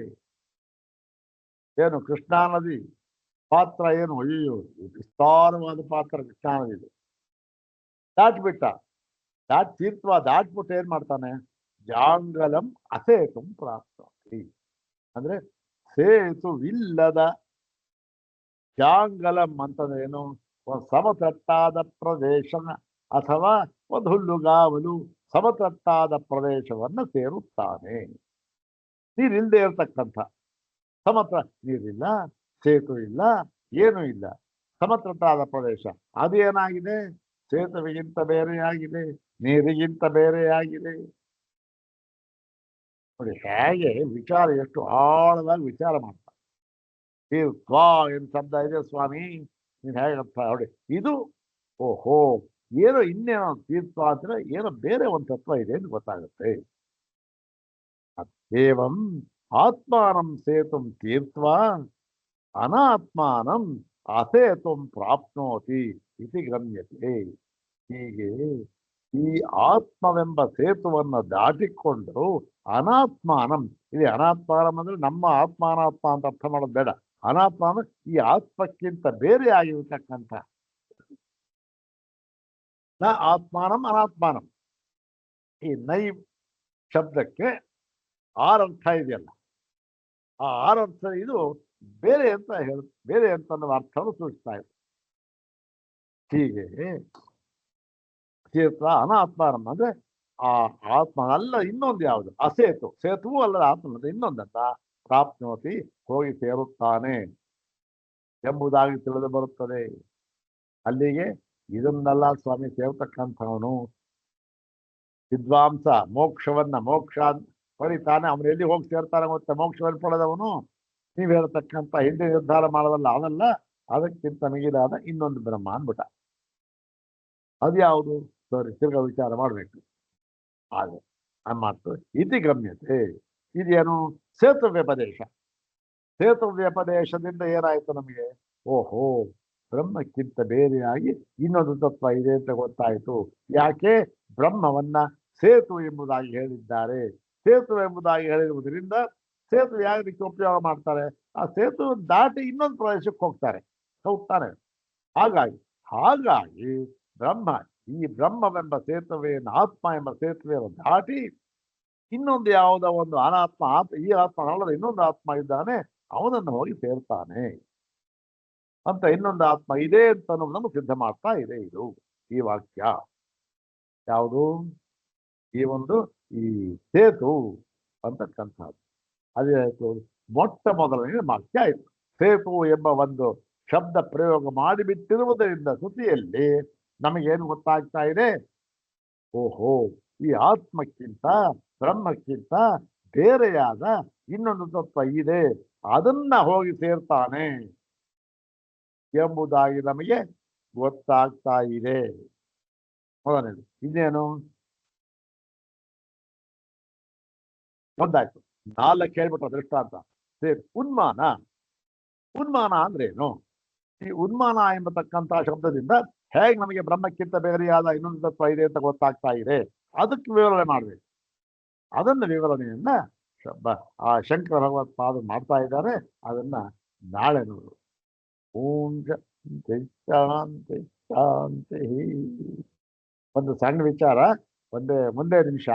ಏನು? ಕೃಷ್ಣಾ ನದಿ ಪಾತ್ರ ಏನು? ಅಯ್ಯೋ, ವಿಸ್ತಾರವಾದ ಪಾತ್ರ ಕೃಷ್ಣಾ ನದಿ. ದಾಟ್ಬಿಟ್ಟ, ತೀರ್ಥ ದಾಟ್ಬಿಟ್ಟು ಏನ್ ಮಾಡ್ತಾನೆ? ಜಾಂಗಲಂ ಅಸೇತುಂ ಪ್ರಾಪ್ನೋತಿ. ಅಂದ್ರೆ ಸೇತುವಿಲ್ಲದ, ಜಾಂಗಲಂ ಅಂತಂದ್ರೆ ಏನು? ಒಂದು ಸಮತಟ್ಟಾದ ಪ್ರದೇಶ ಅಥವಾ ಒಂದು ಹುಲ್ಲುಗಾವಲು ಸಮತಟ್ಟಾದ ಪ್ರದೇಶವನ್ನು ಸೇರುತ್ತಾನೆ. ನೀರಿಲ್ಲದೆ ಇರತಕ್ಕಂಥ ನೀರಿಲ್ಲ, ಸೇತು ಇಲ್ಲ, ಏನೂ ಇಲ್ಲ, ಸಮತಟ್ಟಾದ ಪ್ರದೇಶ. ಅದೇನಾಗಿದೆ? ಸೇತುವೆಗಿಂತ ಬೇರೆಯಾಗಿದೆ, ನೀರಿಗಿಂತ ಬೇರೆಯಾಗಿದೆ. ನೋಡಿ ಹೇಗೆ ವಿಚಾರ, ಎಷ್ಟು ಆಳವಾಗಿ ವಿಚಾರ ಮಾಡ್ತಾರೆ. ತೀರ್ಥ ಏನು ಶಬ್ದ ಇದೆ ಸ್ವಾಮಿ, ನೀನ್ ಹೇಗೆ ಅರ್ಥ ನೋಡಿ. ಇದು ಓಹೋ, ಏನೋ ಇನ್ನೇನೋ ತೀರ್ಥ ಅಂದ್ರೆ ಏನೋ ಬೇರೆ ಒಂದು ತತ್ವ ಇದೆ ಅಂತ ಗೊತ್ತಾಗುತ್ತೆ. ಏವಂ ಆತ್ಮಾನಂ ಸೇತುಂ ತೀರ್ಥ ಅನಾತ್ಮಾನಂ ಅಸೇತುಂ ಪ್ರಾಪ್ನೋತಿ ಇತಿ ಗಮ್ಯತೆ. ಹೀಗೆ ಈ ಆತ್ಮವೆಂಬ ಸೇತುವನ್ನು ದಾಟಿಕೊಂಡು ಅನಾತ್ಮಾನಂ, ಇಲ್ಲಿ ಅನಾತ್ಮಾನಂ ಅಂದ್ರೆ ನಮ್ಮ ಆತ್ಮಾನಾತ್ಮ ಅಂತ ಅರ್ಥ ಮಾಡೋದು ಬೇಡ. ಅನಾತ್ಮ ಅಂದ್ರೆ ಈ ಆತ್ಮಕ್ಕಿಂತ ಬೇರೆ ಆಗಿರ್ತಕ್ಕಂಥ. ನ ಆತ್ಮಾನಂ ಅನಾತ್ಮಾನಂ. ಈ ನೈ ಶಬ್ದಕ್ಕೆ ಆರರ್ಥ ಇದೆಯಲ್ಲ, ಆ ಆರರ್ಥ ಇದು ಬೇರೆ ಅಂತ ಬೇರೆ ಅಂತ ಅನ್ನೋ ಅರ್ಥವನ್ನು ಸೂಚಿಸ್ತಾ ಇದೆ. ಹೀಗೆ ತೀರ್ಥ ಅನಾತ್ಮಾನಂ ಅಂದ್ರೆ ಆ ಆತ್ಮ ಅಲ್ಲ, ಇನ್ನೊಂದು ಯಾವುದು? ಅಸೇತು. ಸೇತುವು ಅಲ್ಲದ ಆತ್ಮ ಇನ್ನೊಂದಂತ ಪ್ರಾಪ್ನೋತಿ, ಹೋಗಿ ಸೇರುತ್ತಾನೆ ಎಂಬುದಾಗಿ ತಿಳಿದು ಬರುತ್ತದೆ. ಅಲ್ಲಿಗೆ ಇದನ್ನೆಲ್ಲ ಸ್ವಾಮಿ ಸೇರ್ತಕ್ಕಂಥವನು ವಿದ್ವಾಂಸ. ಮೋಕ್ಷ ಪಡಿತಾನೆ, ಅವನು ಎಲ್ಲಿ ಹೋಗಿ ಸೇರ್ತಾನೆ ಗೊತ್ತ? ಮೋಕ್ಷವನ್ನು ಪಡೆದವನು ನೀವು ಹೇಳ್ತಕ್ಕಂಥ ಹಿಂದೆ ನಿರ್ಧಾರ ಮಾಡೋದಲ್ಲ, ಅವನಲ್ಲ, ಅದಕ್ಕಿಂತ ಮಿಗಿಲಾದ ಇನ್ನೊಂದು ಬ್ರಹ್ಮ ಅನ್ಬಿಟ್ಟ. ಅದ್ಯಾವುದು? ಸರಿ, ತಿರ್ಗಾ ವಿಚಾರ ಮಾಡ್ಬೇಕು. ಹಾಗೆ ಮಾತು ಇತಿ ಗಮ್ಯತೆ. ಇದೇನು? ಸೇತು ವ್ಯಪದೇಶ. ಸೇತು ವ್ಯಪದೇಶದಿಂದ ಏನಾಯ್ತು ನಮಗೆ? ಓಹೋ, ಬ್ರಹ್ಮಕ್ಕಿಂತ ಬೇರೆಯಾಗಿ ಇನ್ನೊಂದು ತತ್ವ ಇದೆ ಅಂತ ಗೊತ್ತಾಯಿತು. ಯಾಕೆ? ಬ್ರಹ್ಮವನ್ನ ಸೇತು ಎಂಬುದಾಗಿ ಹೇಳಿದ್ದಾರೆ. ಸೇತು ಎಂಬುದಾಗಿ ಹೇಳಿರುವುದರಿಂದ ಸೇತು ಯಾವ ರೀತಿ ಉಪಯೋಗ ಮಾಡ್ತಾರೆ? ಆ ಸೇತು ದಾಟಿ ಇನ್ನೊಂದು ಪ್ರದೇಶಕ್ಕೆ ಹೋಗ್ತಾರೆ, ಹೋಗ್ತಾನೆ. ಹಾಗಾಗಿ ಬ್ರಹ್ಮ, ಈ ಬ್ರಹ್ಮವೆಂಬ ಸೇತುವೆಯನ್ನು, ಆತ್ಮ ಎಂಬ ಸೇತುವೆಯನ್ನು ದಾಟಿ ಇನ್ನೊಂದು ಯಾವುದೋ ಒಂದು ಅನಾತ್ಮ, ಈ ಆತ್ಮ ಅಲ್ಲದ ಇನ್ನೊಂದು ಆತ್ಮ ಇದ್ದಾನೆ, ಅವನನ್ನು ಹೋಗಿ ಸೇರ್ತಾನೆ ಅಂತ. ಇನ್ನೊಂದು ಆತ್ಮ ಇದೆ ಅಂತ ಅನ್ನೋದನ್ನು ಸಿದ್ಧ ಮಾಡ್ತಾ ಇದೆ ಇದು ಈ ವಾಕ್ಯ. ಯಾವುದು? ಈ ಒಂದು ಈ ಸೇತು ಅಂತಕ್ಕಂಥದ್ದು. ಅದಾಯ್ತು, ಮೊಟ್ಟ ಮೊದಲನೇ ವಾಕ್ಯ ಆಯ್ತು. ಸೇತು ಎಂಬ ಒಂದು ಶಬ್ದ ಪ್ರಯೋಗ ಮಾಡಿಬಿಟ್ಟಿರುವುದರಿಂದ ಶ್ರುತಿಯಲ್ಲಿ ನಮಗೇನು ಗೊತ್ತಾಗ್ತಾ ಇದೆ? ಓಹೋ, ಈ ಆತ್ಮಕ್ಕಿಂತ ಬ್ರಹ್ಮಕ್ಕಿಂತ ಬೇರೆಯಾದ ಇನ್ನೊಂದು ತತ್ವ ಇದೆ, ಅದನ್ನ ಹೋಗಿ ಸೇರ್ತಾನೆ ಎಂಬುದಾಗಿ ನಮಗೆ ಗೊತ್ತಾಗ್ತಾ ಇದೆ. ಮೊದಲನೇದು. ಇನ್ನೇನು? ಒಂದಾಯ್ತು. 4 ಹೇಳ್ಬಿಟ್ಟ ದೃಷ್ಟಾಂತ. ಉನ್ಮಾನ. ಉನ್ಮಾನ ಅಂದ್ರೇನು? ಈ ಉನ್ಮಾನ ಎಂಬತಕ್ಕಂಥ ಶಬ್ದದಿಂದ ಹೇಗೆ ನಮಗೆ ಬ್ರಹ್ಮಕ್ಕಿಂತ ಬೇರೆಯಾದ ಇನ್ನೊಂದು ತತ್ವ ಇದೆ ಅಂತ ಗೊತ್ತಾಗ್ತಾ ಇದೆ, ಅದಕ್ಕೆ ವಿವರಣೆ ಮಾಡಬೇಕು. ಅದನ್ನ ವಿವರಣೆಯನ್ನ ಆ ಶಂಕರ ಭಗವತ್ಪಾದರು ಮಾಡ್ತಾ ಇದ್ದಾರೆ. ಅದನ್ನ ನಾಳೆ ನೋಡು. ಓಂ ಶಾಂತಿ ಶಾಂತಿ ಶಾಂತಿ. ಒಂದು ಸಣ್ಣ ವಿಚಾರ, ಒಂದೇ ಮುಂದೆ ನಿಮಿಷ.